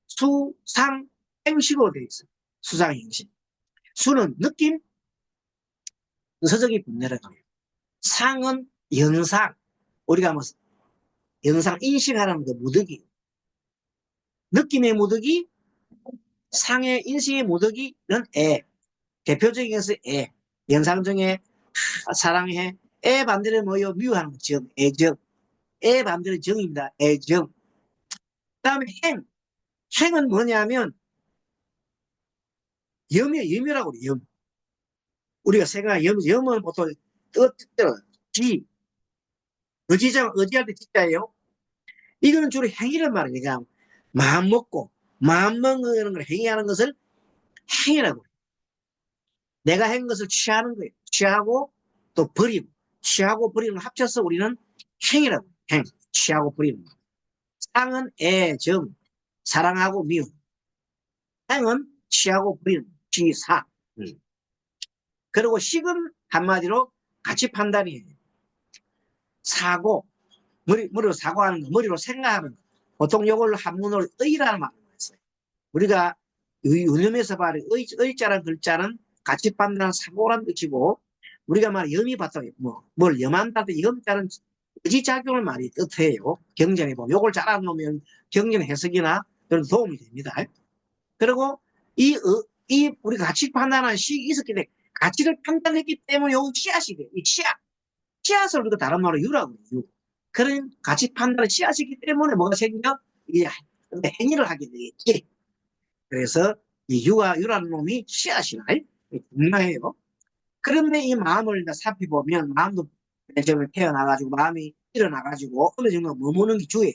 수상 행식으로 되어 있어요. 수상 행식. 수는 느낌, 서적이 분내라고 해요. 상은 영상, 우리가 뭐 영상 인식하는 그 무더기, 느낌의 무더기, 상의 인식의 무더기는 대표적인 것은 영상 중에 사랑해, 반대로 뭐요? 미워하는 거, 정, 애정. 반대로 정입니다. 애정. 그 다음에 행은 뭐냐면 염이라고 그래요. 염. 우리가 생각하는 염은 보통 지, 의지할 때 지자예요. 이거는 주로 행위란 말이에요. 그냥 마음 먹고 마음 먹는 걸 행위하는 것을 행위라고 해요. 내가 한 것을 취하는 거예요. 취하고 또 버리고 취하고 버리는 걸 합쳐서 우리는 행이라고 행. 취하고 버리는 거. 상은 애, 정, 사랑하고 미움. 행은 취하고 버리는 취사. 그리고 식은 한마디로 가치 판단이에요. 사고, 머리로 사고하는 거, 머리로 생각하는 거. 보통 이걸 한문으로 의라는 말을 했어요. 우리가 유념에서 말해 의자란 글자는 가치 판단 사고란 뜻이고, 우리가 말 염이 봤다 뭘 염한다 염자는 의지작용을 많이 뜻해요. 경전에 보면 요걸 잘 알아놓으면 경전 해석이나 그런 도움이 됩니다. 그리고 이 우리가 가치 판단한 식이 있었기 때문에 가치를 판단했기 때문에 요 씨앗이 돼요. 이 씨앗을 우리가 다른 말로 유라고 해요. 그런 가치 판단을 씨앗이기 때문에 뭐가 생겨? 이제 행위를 하게 되겠지. 그래서 이 유라는 놈이 씨앗이나 분명해요. 그런데 이 마음을 살펴보면 마음도 처음에 태어나가지고 마음이 일어나가지고 어느 정도 머무는 게 주예요.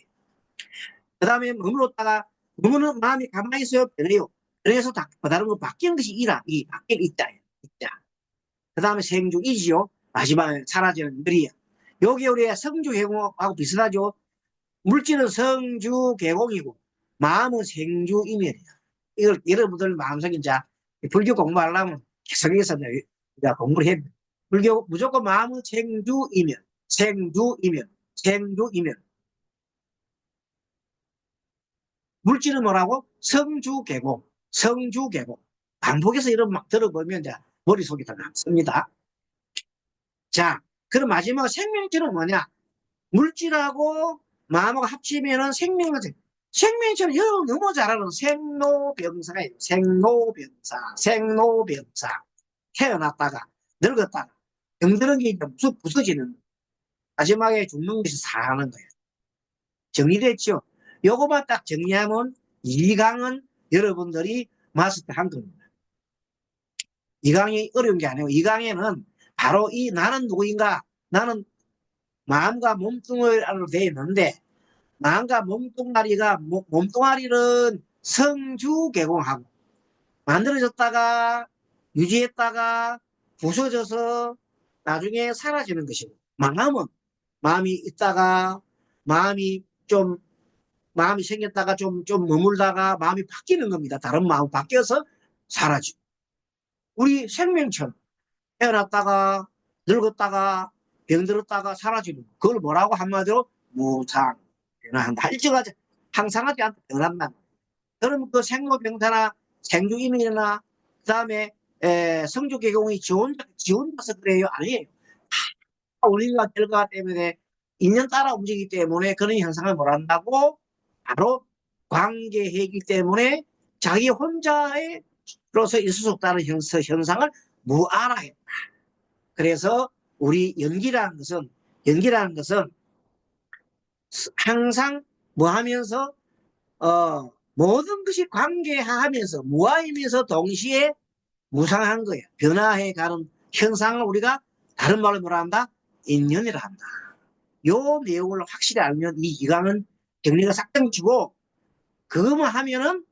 그 다음에 머무는 마음이 가만히 있어요. 변해요. 그래서 다른 거 바뀌는 것이 이 바뀐 있다. 그 다음에 생주이지요. 마지막에 사라지는 열이야. 여기 우리의 성주개공하고 비슷하죠. 물질은 성주개공이고 마음은 생주이면이야. 이걸 여러분들 마음속에 이제 불교 공부하려면 계속해서 공부를 해야 돼. 불교 무조건 마음은 생주이면 물질은 뭐라고? 성주개공. 반복해서 이런 막 들어보면 이제 머릿속에 다 남습니다. 자, 그럼 마지막 생명체는 뭐냐? 물질하고 마음하고 합치면은 생명체는 너무 잘 아는 생로병사예요. 생로병사. 태어났다가 늙었다가 병드는 게 부서지는 마지막에 죽는 것이 사는 거예요. 정리됐죠? 요거만 딱 정리하면 이강은 여러분들이 마스터한 겁니다. 이강이 어려운 게 아니고 이강에는 바로 이 나는 누구인가? 나는 마음과 몸뚱아리로 되어 있는데 마음과 몸뚱아리는 성주개공하고 만들어졌다가 유지했다가 부서져서 나중에 사라지는 것이고 마음이 있다가 마음이 생겼다가 좀 머물다가 마음이 바뀌는 겁니다. 다른 마음 바뀌어서 사라지고 우리 생명처럼 태어났다가 늙었다가 병들었다가 사라지는 그걸 뭐라고 한마디로 무상 변화한다. 일정하지 항상하지 않다 변한다. 그럼 그 생로병사나 생주이민이나 그다음에 성주개공이 지원돼서 그래요? 아니에요. 우리가 결과 때문에 인연 따라 움직이기 때문에 그런 현상을 뭘 한다고? 바로 관계이기 때문에 자기 혼자로서 있을 수 없다는 현상을 무아라했다. 그래서 우리 연기라는 것은 항상 뭐 하면서 모든 것이 관계하면서 무아이면서 동시에 무상한 거예요. 변화해가는 현상을 우리가 다른 말로 뭐라 한다? 인연이라 한다. 요 내용을 확실히 알면 이 이강은 정리가 싹 정치고 그것만 하면은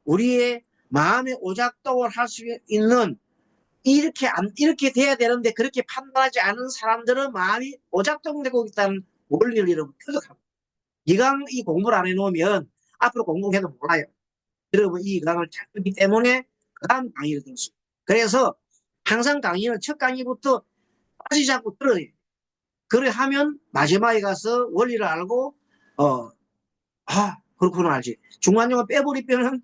우리의 마음의 오작동을 할 수 있는 이렇게 돼야 되는데 그렇게 판단하지 않은 사람들은 마음이 오작동되고 있다는 원리를 여러분 표적합니다. 이강 이 공부를 안 해놓으면 앞으로 공부해도 몰라요. 여러분 이 강을 잘 듣기 때문에 그 다음 강의를 들었습니다. 그래서 항상 강의는 첫 강의부터 다시 자꾸 들어야 돼요. 그래 하면 마지막에 가서 원리를 알고 그렇구나 알지. 중간중간 빼버리면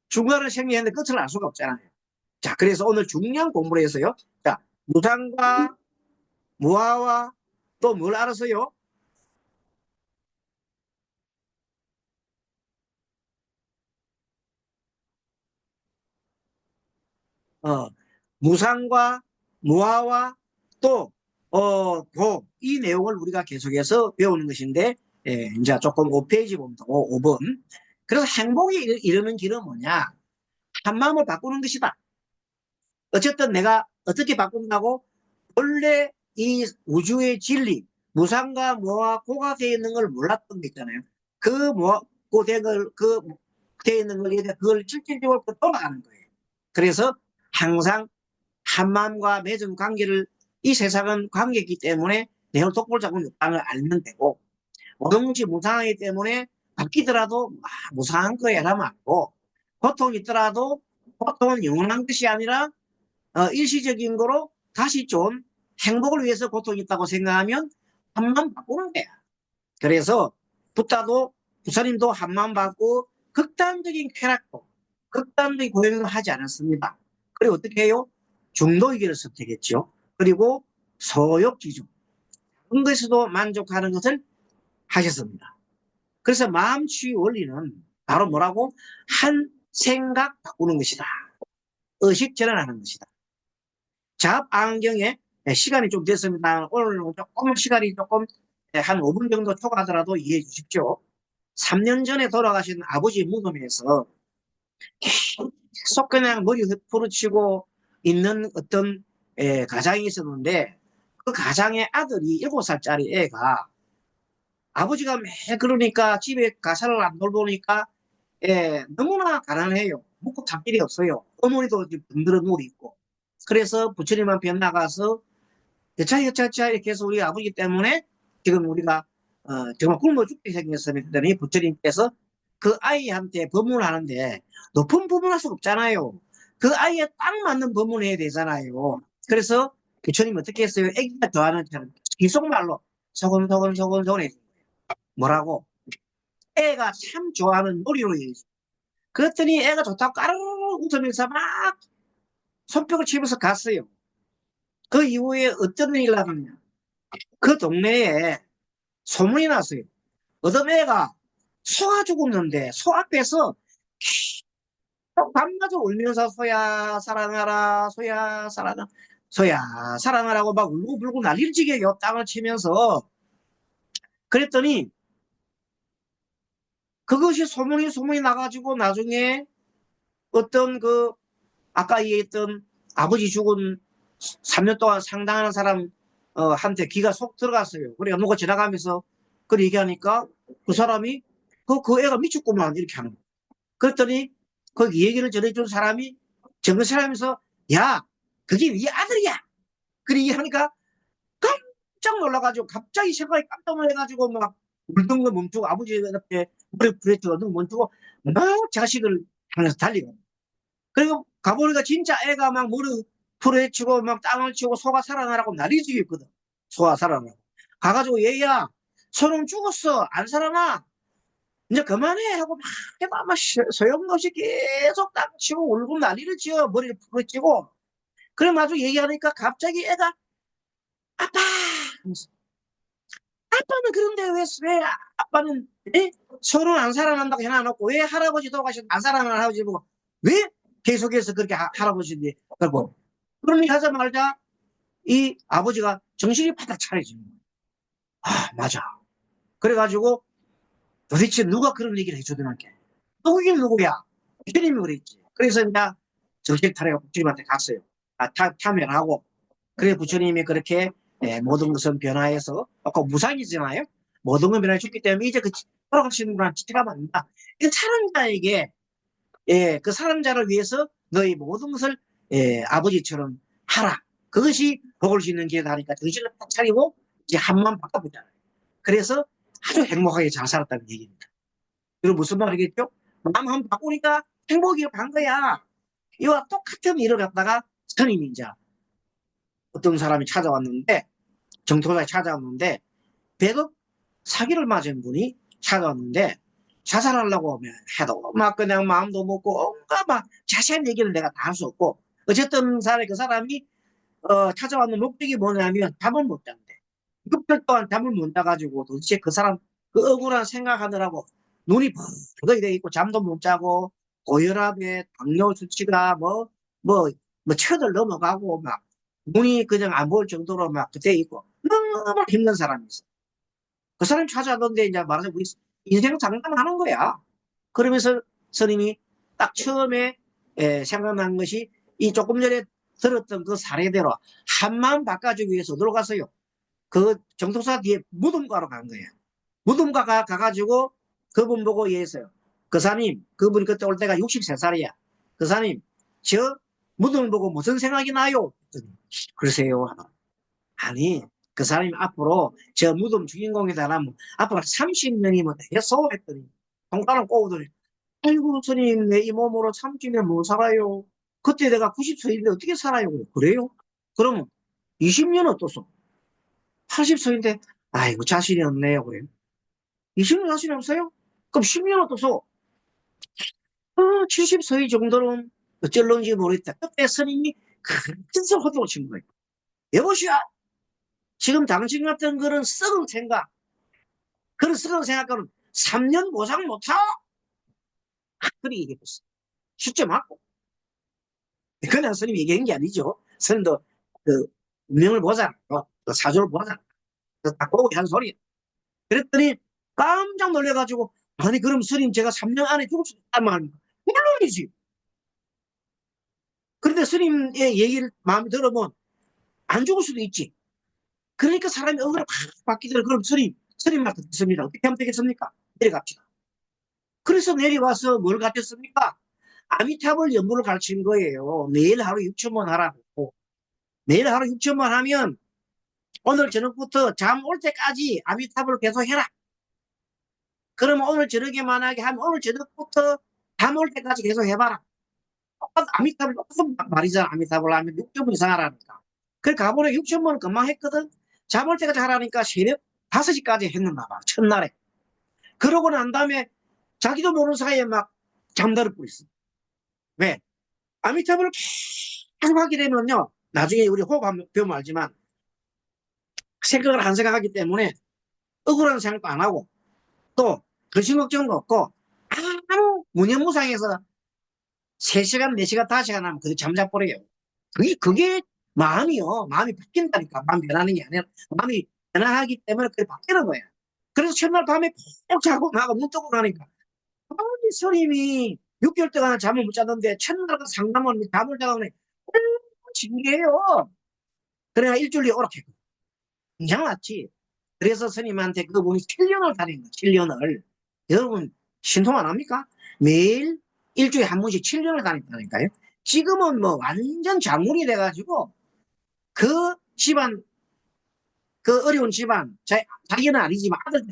중간을 생략했는데 끝을 알 수가 없잖아요. 자, 그래서 오늘 중요한 공부를 해서요. 자, 무상과 무아와 또 뭘 알아서요? 어, 무상과 무아와 또 이 내용을 우리가 계속해서 배우는 것인데 이제 조금 5페이지 보면 5번. 그래서 행복이 이르는 길은 뭐냐? 한 마음을 바꾸는 것이다. 어쨌든 내가 어떻게 바꾼다고? 원래 이 우주의 진리, 무상과 무아와 고가 되어 있는 걸 몰랐던 게 있잖아요. 그 되어 있는 걸 그걸 실질적으로 돌아가는 거예요. 그래서 항상 한 마음과 맺은 관계를 이 세상은 관계이기 때문에 내가 독불 잡은 육방을 알면 되고, 모든 것이 무상하기 때문에 바뀌더라도 무상한 거야 라면 안고, 고통이 있더라도 고통은 영원한 것이 아니라 일시적인 거로 다시 좀 행복을 위해서 고통이 있다고 생각하면 한만 바꾸는 거야. 그래서 부다도 부처님도 한만 받고 극단적인 쾌락도 극단적인 고행도 하지 않았습니다. 그리고 어떻게 해요? 중도이기를 선택했죠. 그리고 소욕지중 그런 것에서도 만족하는 것을 하셨습니다. 그래서 마음치유 원리는 바로 뭐라고? 한 생각 바꾸는 것이다. 의식 전환하는 것이다. 잡안경에 시간이 좀 됐습니다. 오늘 조금 시간이 조금 한 5분 정도 초과하더라도 이해해 주십시오. 3년 전에 돌아가신 아버지 무덤에서 계속 그냥 머리 흩푸르치고 있는 어떤 가장이 있었는데, 그 가장의 아들이 7살짜리 애가 아버지가 매 그러니까 집에 가사를 안 돌보니까 너무나 가난해요. 먹고 살 길이 없어요. 어머니도 든들어 누워 있고. 그래서 부처님 앞에 나가서 여차 이렇게 해서 우리 아버지 때문에 지금 우리가 정말 굶어 죽게 생겼으니 부처님께서 그 아이한테 법문하는데 높은 법문할 수 없잖아요. 그 아이에 딱 맞는 법문해야 되잖아요. 그래서 부처님 어떻게 했어요? 애기가 좋아하는 처럼 기속말로 소곤소곤 해준 거예요. 뭐라고? 애가 참 좋아하는 놀이로 얘기했어요. 그랬더니 애가 좋다고 까르르 웃으면서 막 손뼉을 치면서 갔어요. 그 이후에 어떤 일이 나느냐? 그 동네에 소문이 났어요. 어떤 애가 소가 죽었는데 소 앞에서 밤마저 울면서 소야 사랑하라 소야 사랑하라 소야 사랑하라고 막 울고불고 난리를 지게요. 땅을 치면서. 그랬더니 그것이 소문이 나가지고 나중에 어떤 그 아까 얘기했던 아버지 죽은 3년 동안 상당한 사람 한테 귀가 속 들어갔어요. 그래 누가 지나가면서 그 얘기하니까 그 사람이 그 애가 미쳤구만 이렇게 하는 거예요. 그랬더니 그 얘기를 전해준 사람이 정선사람에서 야 그게 네 아들이야. 그래 얘기하니까 깜짝 놀라가지고 갑자기 생각이 깜짝 놀라가지고 막 울던 거 멈추고 아버지 옆에 머리 부딪히고 눈 멈추고 막 자식을 향해서 달리고. 그리고 가보니까 진짜 애가 막 머리 풀어헤치고 막 땅을 치고 소가 살아나라고 난리지고 있거든. 소가 살아나라고. 가가지고 얘야 소는 죽었어 안 살아나 이제 그만해 하고 막 해도 아마 소용없이 계속 땅 치고 울고 난리를 지어 머리를 풀어헤치고. 그래 마주 얘기하니까 갑자기 애가 아빠 하면서, 아빠는 그런데 왜 아빠는 소는 안 살아난다고 해놔놓고 왜 할아버지 돌아가셔도 안 살아나는 할아버지 보고 왜 계속해서 그렇게 할아버지인데 그리고 그런 얘기 하자마자 이 아버지가 정신이 바짝 차려지는 거예요. 아 맞아. 그래가지고 도대체 누가 그런 얘기를 해주더만 게 누구긴 누구야. 부처님이 그랬지. 그래서 이제 정신 차려가 부처님한테 갔어요. 참여하고. 그래 부처님이 그렇게 모든 것은 변화해서 아까 무상이잖아요. 모든 건 변화해줬기 때문에 이제 그 돌아가시는 분한테 지체가 니다 이 사람자에게 그 사람자를 위해서 너희 모든 것을 아버지처럼 하라. 그것이 복을 짓는 길이다 하니까 정신을 딱 차리고 이제 한만 바꿔보잖아요. 그래서 아주 행복하게 잘 살았다는 얘기입니다. 이거 무슨 말이겠죠? 마음 한번 바꾸니까 행복이 간 거야. 이와 똑같은 일을 갖다가 스님이 이제 어떤 사람이 찾아왔는데 정토사에 찾아왔는데 배급 사기를 맞은 분이 찾아왔는데 자살하려고 해도 막 그냥 마음도 먹고 온갖 막 자세한 얘기를 내가 다 할 수 없고 어쨌든 그 사람이 찾아왔는 목적이 뭐냐면 잠을 못 잔대. 6개월 동안 잠을 못 자가지고 도대체 그 사람 그 억울한 생각하느라고 눈이 벙벙이 돼 있고 잠도 못 자고 고혈압에 당뇨 수치가 뭐 천을 넘어가고 막 눈이 그냥 안 보일 정도로 막 그때 있고 너무 힘든 사람이 있어. 그 사람 찾아왔는데 이제 말하자면 우리 인생 장담하는 거야. 그러면서 스님이 딱 처음에 생각난 것이 이 조금 전에 들었던 그 사례대로 한마음 바꿔주기 위해서 들어갔어요. 그 정통사 뒤에 무덤가로 간 거예요. 무덤가 가가지고 그분 보고 얘기했어요. 그사님, 그분이 그때 올 때가 63살이야. 그사님, 저 무덤을 보고 무슨 생각이 나요? 그러세요. 아니, 그 사람이 앞으로 저 무덤 주인공이다라면 앞으로 30년이면 되겠어? 했더니 손가락 꼬우더니 아이고 스님 내 이 몸으로 30년 못 살아요. 그때 내가 90세인데 어떻게 살아요? 그래요? 그러면 20년 어떻소? 80세인데 아이고 자신이 없네요. 그래요. 20년 자신이 없어요? 그럼 10년 어떻소? 70세 정도는 어쩔런지 모르겠다. 그때 스님이 큰 소리 호통을 친 거예요. 여보시오! 지금 당신 같은 그런 썩은 생각, 그런 썩은 생각과는 3년 보상 못하? 그렇게 얘기했어. 숫자 맞고. 그냥 스님이 얘기한 게 아니죠. 스님도 그 운명을 보잖아요. 그 사주를 보잖아요. 그래서 딱 보고 한 소리. 그랬더니 깜짝 놀래가지고 아니 그럼 스님 제가 3년 안에 죽을 수 있단 말입니까? 물론이지. 그런데 스님의 얘기를 마음에 들으면 안 죽을 수도 있지. 그러니까 사람이 억울을 확 바뀌더라. 그럼 스님 말 듣습니다. 어떻게 하면 되겠습니까? 내려갑시다. 그래서 내려와서 뭘 가르쳤습니까? 아미타불 연구를 가르친 거예요. 매일 하루 6천만 하라고. 매일 하루 6천만 하면 오늘 저녁부터 잠 올 때까지 아미타불 계속 해라. 그러면 오늘 저녁에 만약에 하면 오늘 저녁부터 잠 올 때까지 계속 해봐라. 아미타불 무슨 말이잖아. 아미타불 하면 6천 이상 하라니까. 그래 가보니 6천만 원 금방 했거든. 잠 올 때까지 하라니까 새벽 5시까지 했는가 봐. 첫날에. 그러고 난 다음에 자기도 모르는 사이에 막 잠들어 버렸어. 왜? 아미타불을 계속 하게 되면요. 나중에 우리 호흡 한번 배우면 알지만 생각을 안 생각하기 때문에 억울한 생각도 안 하고 또 근심 걱정도 없고 아무 무념무상해서 3시간, 4시간, 5시간 하면 그게 잠자버려요. 그게 마음이요. 마음이 바뀐다니까. 마음이 변하는 게 아니라 마음이 변화하기 때문에 그게 바뀌는 거야. 그래서 첫날 밤에 푹 자고 나가 눈 뜨고 나니까 아니 스님이 6개월 동안 잠을 못 잤는데 첫날 그 상담원 잠을 자고 신기해요. 그래가 일주일에 오락했고 굉장히 왔지. 그래서 스님한테 그분이 7년을 다닌 거야. 7년을. 여러분 신통 안 합니까? 매일 일주일에 한 번씩 7년을 다녔다니까요. 지금은 뭐 완전 장군이 돼가지고 그 집안 그 어려운 집안 자기는 아니지만 아들들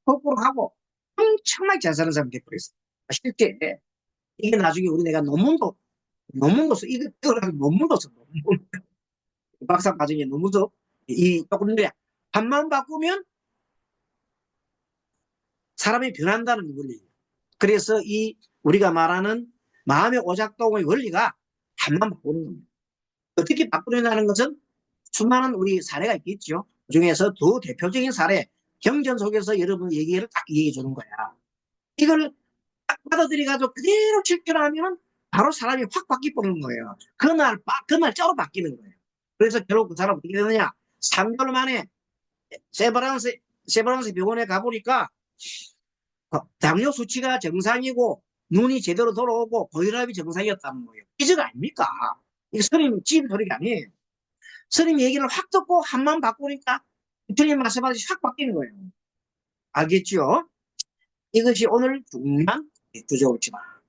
거꾸로 하고 엄청나게 잘 사는 사람이 돼버렸어. 실제 이게 나중에 우리 내가 논문도 써. 이거 논문도 써. 논문. 박사 과정에 논문도 이 조금 더 한만 바꾸면 사람이 변한다는 원리. 그래서 이 우리가 말하는 마음의 오작동의 원리가 한만 바꾸는 겁니다. 어떻게 바꾸느냐는 것은 수많은 우리 사례가 있겠죠. 그중에서 더 대표적인 사례, 경전 속에서 여러분 얘기를 딱 얘기해 주는 거야. 이걸 딱 받아들여가지고 그대로 실천하면 바로 사람이 확 바뀌어버리는 거예요. 그날짜로 바뀌는 거예요. 그래서 결국 그 사람 어떻게 되느냐. 3개월 만에 세브란스 병원에 가보니까 당뇨 수치가 정상이고 눈이 제대로 돌아오고 고혈압이 정상이었다는 거예요. 기적 아닙니까? 이게 스님 찐 소리가 아니에요. 스님 얘기를 확 듣고 한만 바꾸니까 부처님 말씀하듯이 확 바뀌는 거예요. 알겠죠? 이것이 오늘 중요한 주제입니다.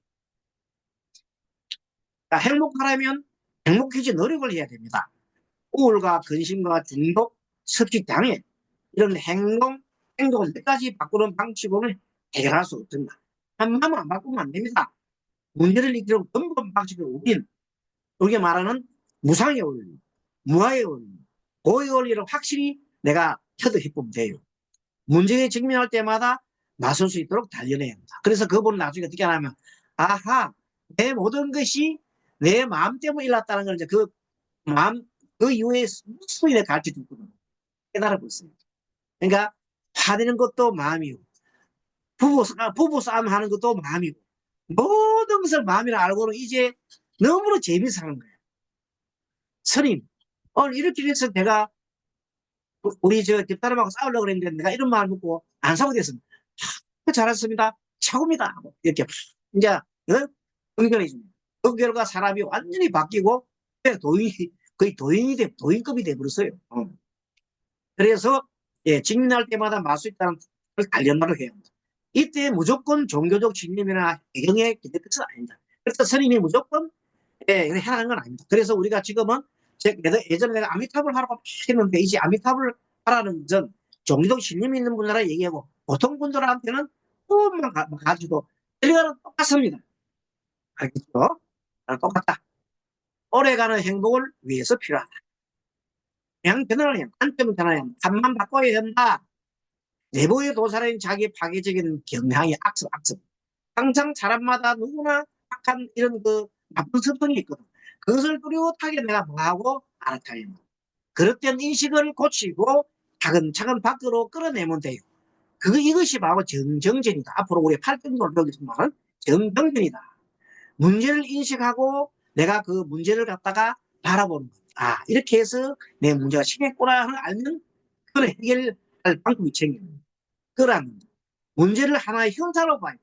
행복하려면 행복해지 노력을 해야 됩니다. 우울과 근심과 중독, 섭식 장애 이런 행동을 몇 가지 바꾸는 방식으로는 해결할 수 없습니다. 한마음 안 바꾸면 안 됩니다. 문제를 이기는 근본 방식을 우리가 말하는 무상의 원리, 무아의 원리, 고의 원리를 확실히 내가 터득해보면 돼요. 문제에 직면할 때마다 나설 수 있도록 단련해야 합니다. 그래서 그분은 나중에 어떻게 하냐면 아하 내 모든 것이 내 마음 때문에 일어났다는 걸 이제 그 마음 그 이후에 수인에 가르쳐 주거든요. 깨달아 버렸습니다. 그러니까 화내는 것도 마음이고 부부 싸움 하는 것도 마음이고 모든 것을 마음이라 알고는 이제 너무나 재미있어 하는 거예요. 스님 오늘 이렇게 해서 내가 우리 저 집사람하고 싸우려고 그랬는데 내가 이런 말 묻고 안 싸우게 됐습니다. 잘했습니다. 최고입니다. 이렇게 이제 응견해줍니다. 그 결과 사람이 완전히 바뀌고 거의 도인급이 돼버렸어요. 그래서 예, 직면할 때마다 말수 있다는 걸 단련하도록 해야 합니다. 이때 무조건 종교적 신념이나 배경에 기대해서는 아닙니다. 그래서 스님이 무조건 예, 해라는 건 아닙니다. 그래서 우리가 지금은 예전에 내가 아미타불 하라고 했는데 이제 아미타불 하라는 전 종교적 신념이 있는 분들한테 얘기하고 보통 분들한테는 그것만 가지고 들어가는 똑같습니다. 알겠죠? 똑같다. 오래가는 행복을 위해서 필요하다. 그냥 변화는 관점은 변화는 답만 바꿔야 한다. 내부의 도사는 자기 파괴적인 경향이 악습. 항상 사람마다 누구나 악한 이런 그 나쁜 습성이 있거든. 그것을 뚜렷하게 내가 뭐하고 알아차려. 그릇된 인식을 고치고 차근차근 밖으로 끌어내면 돼요. 이것이 바로 정정전이다. 앞으로 우리 8등으로 배우겠지만 정정전이다. 문제를 인식하고 내가 그 문제를 갖다가 바라보는 것. 아, 이렇게 해서 내 문제가 심했구나 하는 알면 그걸 해결할 방법이 생깁니다. 그러한 문제를 하나의 현상으로 봐요.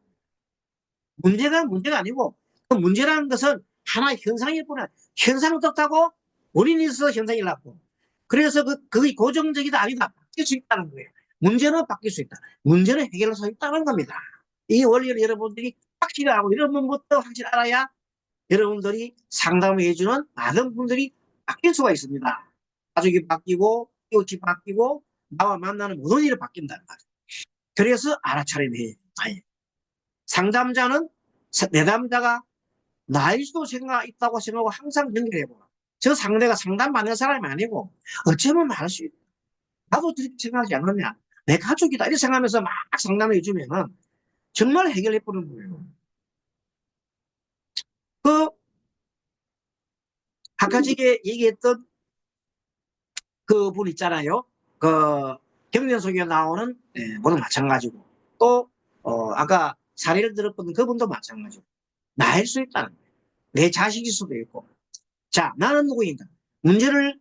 문제가 아니고 그 문제라는 것은 하나의 현상일 뿐이야. 현상은 떴다고 원인이 있어서 현상이 났고 그래서 그게 고정적이다 아니다 바뀔 수 있다는 거예요. 문제는 바뀔 수 있다. 문제는 해결할 수 있다는 겁니다. 이 원리를 여러분들이 확실히 알고 이런 부분부터 확실히 알아야 여러분들이 상담을 해주는 많은 분들이 바뀔 수가 있습니다. 가족이 바뀌고 이웃이 바뀌고 나와 만나는 모든 일이 바뀐다는 말이에요. 그래서 알아차림이 상담자는 내담자가 나일 수도 있다고 생각하고 항상 연결해보라. 저 상대가 상담받는 사람이 아니고 어쩌면 말할 수 있다. 나도 그렇게 생각하지 않느냐. 내 가족이다. 이렇게 생각하면서 막 상담해주면은 정말 해결해보는 거예요. 아까 전에 얘기했던 그 분 있잖아요. 그 경련 속에 나오는 모두 마찬가지고 또 아까 사례를 들었던 그분도 마찬가지고 나일 수 있다는 거예요. 내 자식일 수도 있고. 자, 나는 누구인가? 문제를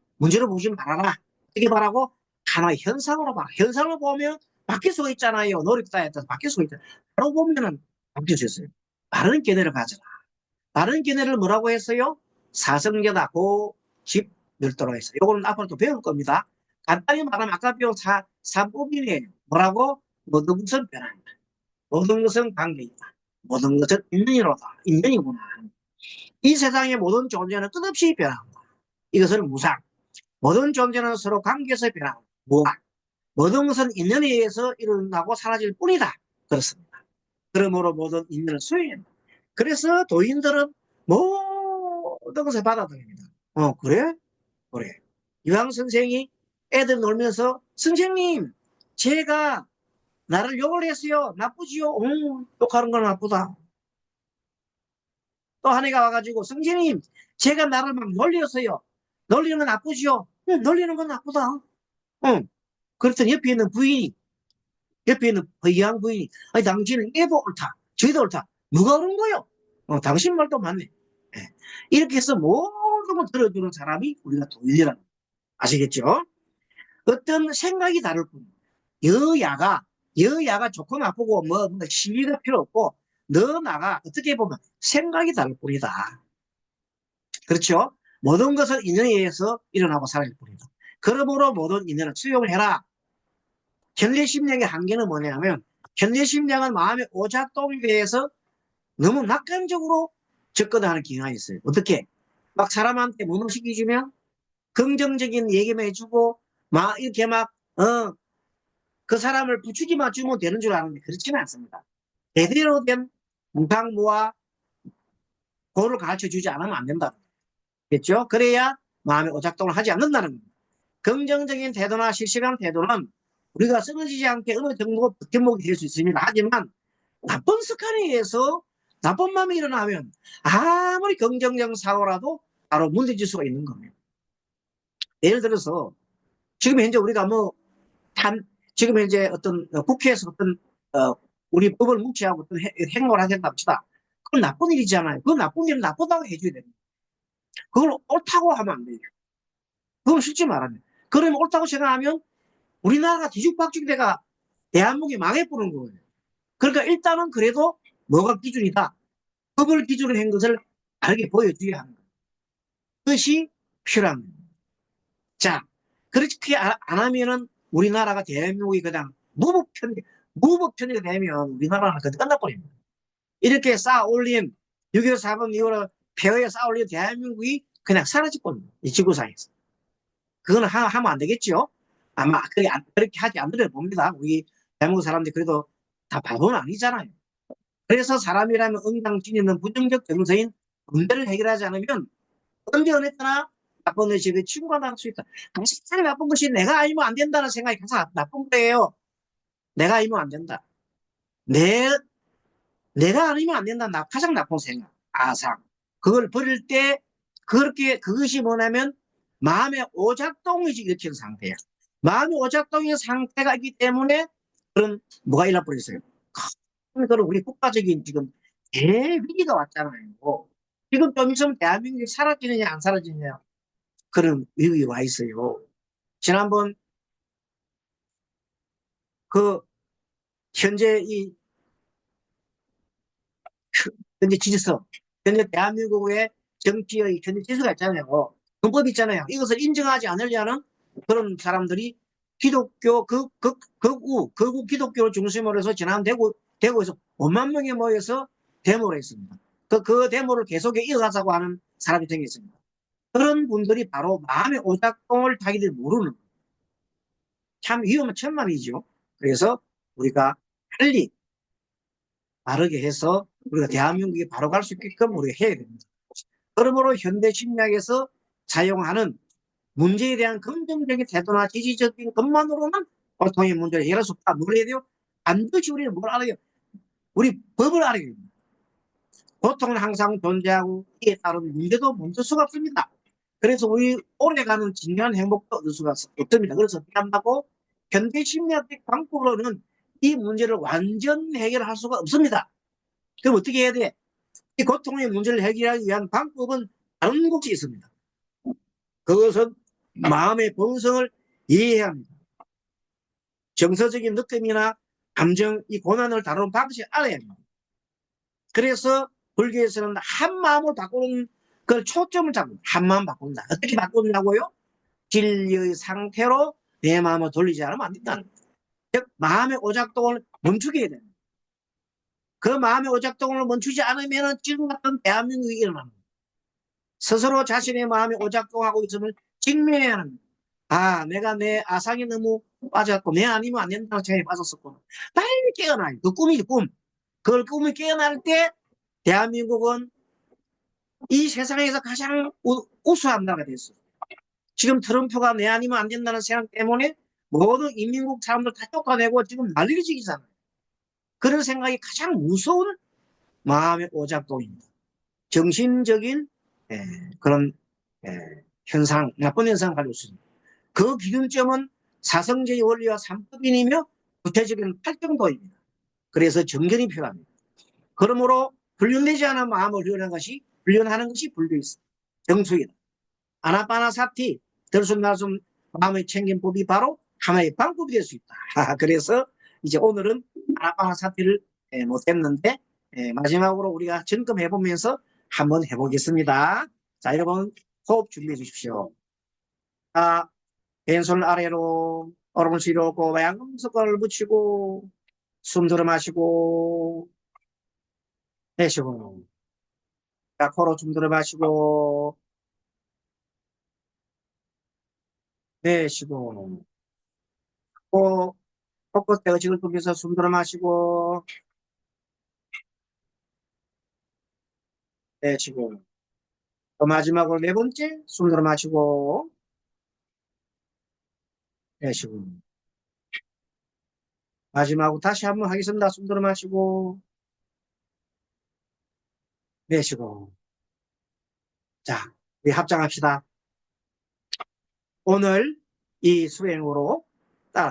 보지 말아라. 어떻게 바라고? 하나의 현상으로 봐. 현상을 보면 바뀔 수가 있잖아요. 노력다 했다 바뀔 수가 있다. 바로 보면은 바뀔 수 있어요. 바른 견해를 가져라. 바른 견해를 뭐라고 했어요? 사성계다. 고집 별도로 했어요. 이거는 앞으로 또 배울 겁니다. 간단히 말하면 아까 배운 사법이네요. 뭐라고? 모든 것은 변한다. 모든 것은 관계이다. 모든 것은 인연이로다. 인연이구나. 이 세상의 모든 존재는 끝없이 변한다. 이것은 무상. 모든 존재는 서로 관계에서 변하고 무한. 모든 것은 인연에 의해서 일어나고 사라질 뿐이다. 그렇습니다. 그러므로 모든 인연을 수행한다. 그래서 도인들은 모든 것을 받아들입니다. 그래? 그래. 유황 선생이 애들 놀면서 선생님 제가 나를 욕을 했어요. 나쁘지요? 욕하는 건 나쁘다. 또 한 애가 와가지고 선생님 제가 나를 막 놀렸어요. 놀리는 건 나쁘지요? 놀리는 건 나쁘다. 응. 그랬더니 옆에 있는 허이한 부인이 아니 당신은 얘도 옳다. 저희도 옳다. 누가 옳은 거요? 당신 말도 맞네. 예. 이렇게 해서 모든 걸 들어주는 사람이 우리가 도인이라는 거 아시겠죠? 어떤 생각이 다를 뿐. 여야가 좋고 나쁘고 뭐 시비가 필요 없고 너 나가 어떻게 보면 생각이 다를 뿐이다. 그렇죠? 모든 것은 인연에 의해서 일어나고 살아질 뿐이다. 그러므로 모든 인연을 수용을 해라. 현대심리학의 한계는 뭐냐면 현대심리학은 마음의 오작동에 대해서 너무 낙관적으로 접근하는 경향이 있어요. 어떻게? 막 사람한테 무너시켜주면 긍정적인 얘기만 해주고 막 이렇게 그 사람을 부추기만 주면 되는 줄 아는데 그렇지는 않습니다. 제대로 된 무상무와 고를 가르쳐 주지 않으면 안 된다. 됐죠? 그래야 마음의 오작동을 하지 않는다는 겁니다. 긍정적인 태도나 실시간 태도는 우리가 쓰러지지 않게 어느 정도 버팀목이 될 수 있습니다. 하지만 나쁜 습관에 의해서 나쁜 마음이 일어나면 아무리 긍정적 사고라도 바로 문제질 수가 있는 겁니다. 예를 들어서 지금 현재 우리가 지금 현재 어떤 국회에서 어떤 우리 법을 뭉치하고 어떤 행동을 하겠다 합시다. 그건 나쁜 일이잖아요. 그 나쁜 일은 나쁘다고 해줘야 됩니다. 그걸 옳다고 하면 안 돼요. 그건 쉽지 말하면. 그러면 옳다고 생각하면 우리나라가 뒤죽박죽이 돼가 대한민국이 망해버린 거예요. 그러니까 일단은 그래도 뭐가 기준이다. 법을 기준으로 한 것을 다르게 보여줘야 하는 거예요. 그것이 필요한 거예요. 자, 그렇게 안 하면은 우리나라가 대한민국이 그냥 무법편이 되면 우리나라는 그냥 끝나버립니다. 이렇게 쌓아 올린 6.25 사건 이후로 폐허에 쌓아 올린 대한민국이 그냥 사라질 겁니다. 이 지구상에서. 그거는 하면 안 되겠죠? 아마 그렇게 하지 않으려 봅니다. 우리 대한민국 사람들이 그래도 다 바보는 아니잖아요. 그래서 사람이라면 응당진이는 부정적 정서인 문제를 해결하지 않으면 언제 어쨌거나 나쁜 것이 그 친구가 나갈 수 있다. 가장 나쁜 것이 내가 알면 안 된다는 생각이 가장 나쁜 거예요. 내가 알면 안 된다. 내, 내가 아니면 안 된다. 가장 나쁜 생각. 아상. 그걸 버릴 때, 그것이 뭐냐면, 마음의 오작동이 일으키는 상태야. 마음의 오작동의 상태가 있기 때문에, 그런, 뭐가 일어나버렸어요. 그런 우리 국가적인 지금 대위기가 왔잖아요. 지금 좀 있으면 대한민국이 사라지느냐, 안 사라지느냐. 그런 위기가 와 있어요. 지난번, 그, 현재 현재 지지서, 현재 대한민국의 정치의 현재 지수가 있잖아요. 헌법이 있잖아요. 이것을 인정하지 않으려는 그런 사람들이 기독교, 극우 기독교를 중심으로 해서 지난 대구에서 5만 명이 모여서 데모를 했습니다. 그 데모를 계속 이어가자고 하는 사람이 생겼습니다. 그런 분들이 바로 마음의 오작동을 자기들 모르는 참 위험한 천만이죠. 그래서 우리가 빨리 바르게 해서 우리가 대한민국이 바로 갈 수 있게끔 우리가 해야 됩니다. 그러므로 현대 심리학에서 사용하는 문제에 대한 긍정적인 태도나 지지적인 것만으로는 고통의 문제를 해결할 수 없다. 뭘 해야 돼요? 반드시 우리는 뭘 알아요? 우리 법을 알아야 됩니다. 고통은 항상 존재하고 이에 따른 문제도 멈출 수가 없습니다. 그래서 우리 오래가는 진정한 행복도 얻을 수가 없습니다. 그래서 어떻게 한다고? 현대 심리학적 방법으로는 이 문제를 완전 해결할 수가 없습니다. 그럼 어떻게 해야 돼? 이 고통의 문제를 해결하기 위한 방법은 다른 곳이 있습니다. 그것은 마음의 본성을 이해해야 합니다. 정서적인 느낌이나 감정, 이 고난을 다루는 방식을 알아야 합니다. 그래서 불교에서는 한 마음을 바꾸는 그 초점을 잡고 한 마음 바꾼다. 어떻게 바꾼다고요? 진리의 상태로 내 마음을 돌리지 않으면 안 된다는 거예요. 즉 마음의 오작동을 멈추게 해야 됩니다. 그 마음의 오작동을 멈추지 않으면 지금 같은 대한민국이 일어납니다. 스스로 자신의 마음이 오작동하고 있음을 직면해야 합니다. 아, 내가 내 아상에 너무 빠졌고, 내 아니면 안 된다고 생각에 빠졌었구나. 빨리 깨어나요. 그 꿈이 꿈. 그걸 꿈이 깨어날 때, 대한민국은 이 세상에서 가장 우수한 나라가 됐어요. 지금 트럼프가 내 아니면 안 된다는 생각 때문에 모든 인민국 사람들 다 쫓아내고 지금 난리를 지기잖아요. 그런 생각이 가장 무서운 마음의 오작동입니다. 정신적인 그런 현상, 나쁜 현상을 가지고 있습니다. 그 기준점은 사성제의 원리와 삼법인이며 구체적인 팔정도입니다. 그래서 정견이 필요합니다. 그러므로 훈련되지 않은 마음을 훈련하는 것이 불교있습니다. 정수이다. 아나파나사티, 들숨날숨 마음의 챙김법이 바로 하나의 방법이 될 수 있다. 그래서 이제 오늘은 아나파나사티를 못했는데 마지막으로 우리가 점검해보면서 한번 해보겠습니다. 자, 여러분 호흡 준비해 주십시오. 자, 왼손 아래로 오른손 고 양금 숟가락을 붙이고 숨 들어 마시고 내쉬고 자, 코로 숨 들어 마시고 내쉬고 코 코끝에 의식을 통해서 숨 들어 마시고 내쉬고 또 마지막으로 네 번째 숨 들어 마시고 내쉬고 마지막으로 다시 한번 하겠습니다. 숨 들어 마시고 내쉬고 자, 우리 합장합시다. 오늘 이 수행으로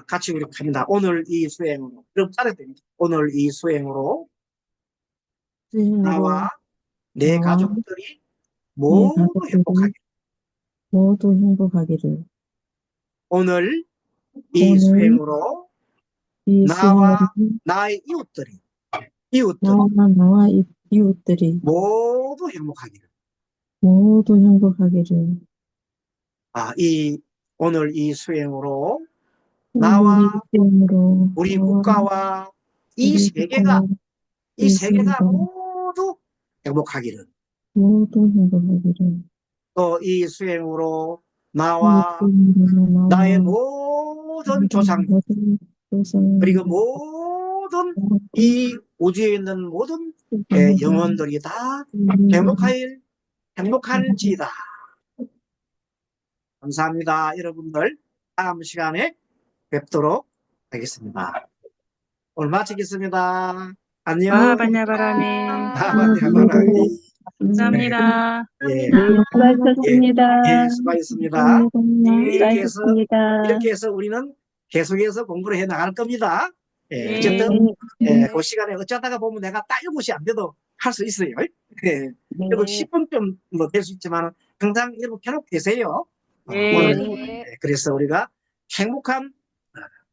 같이 우리 갑니다. 오늘 이 수행으로 그럼 따라야 됩니다. 오늘 이 수행으로 나와 내 나와 가족들이 내 모두 가족들이 행복하게 모두 행복하기를. 오늘 이 오늘 수행으로 이 나와 수행으로 나의 이웃들이 나와 이웃들이 모두 행복하기를. 모두 행복하기를. 오늘 이 수행으로 오늘 나와 이 수행으로 우리 나와 국가와 이 우리 세계가 국가와 이 이 세계가 세계가 모두 행복하기를. 모두 행복하기를. 또 이 수행으로 나와 나의 모든 조상 그리고 모든 이 우주에 있는 모든 영혼들이 다 행복할지다. 감사합니다. 여러분들 다음 시간에 뵙도록 하겠습니다. 오늘 마치겠습니다. 안녕. 바냐바라네. 바냐바라니. 감사합니다. 예, 수고하셨습니다. 예, 수고하셨습니다. 수고하셨습니다. 이렇게 해서 우리는 계속해서 공부를 해 나갈 겁니다. 예, 네. 어쨌든 그 시간에 어쩌다가 보면 내가 딱 7시 안 돼도 할 수 있어요. 예, 그리고 10분쯤 뭐 될 수 있지만 항상 여러분 켜놓고 계세요. 네. 오늘 그래서 우리가 행복한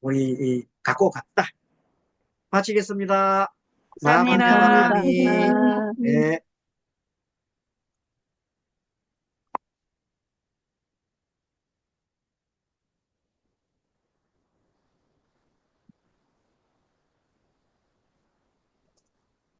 우리 갖고 갔다. 마치겠습니다. 감사합니다. 마바냐바라니. 감사합니다. 예.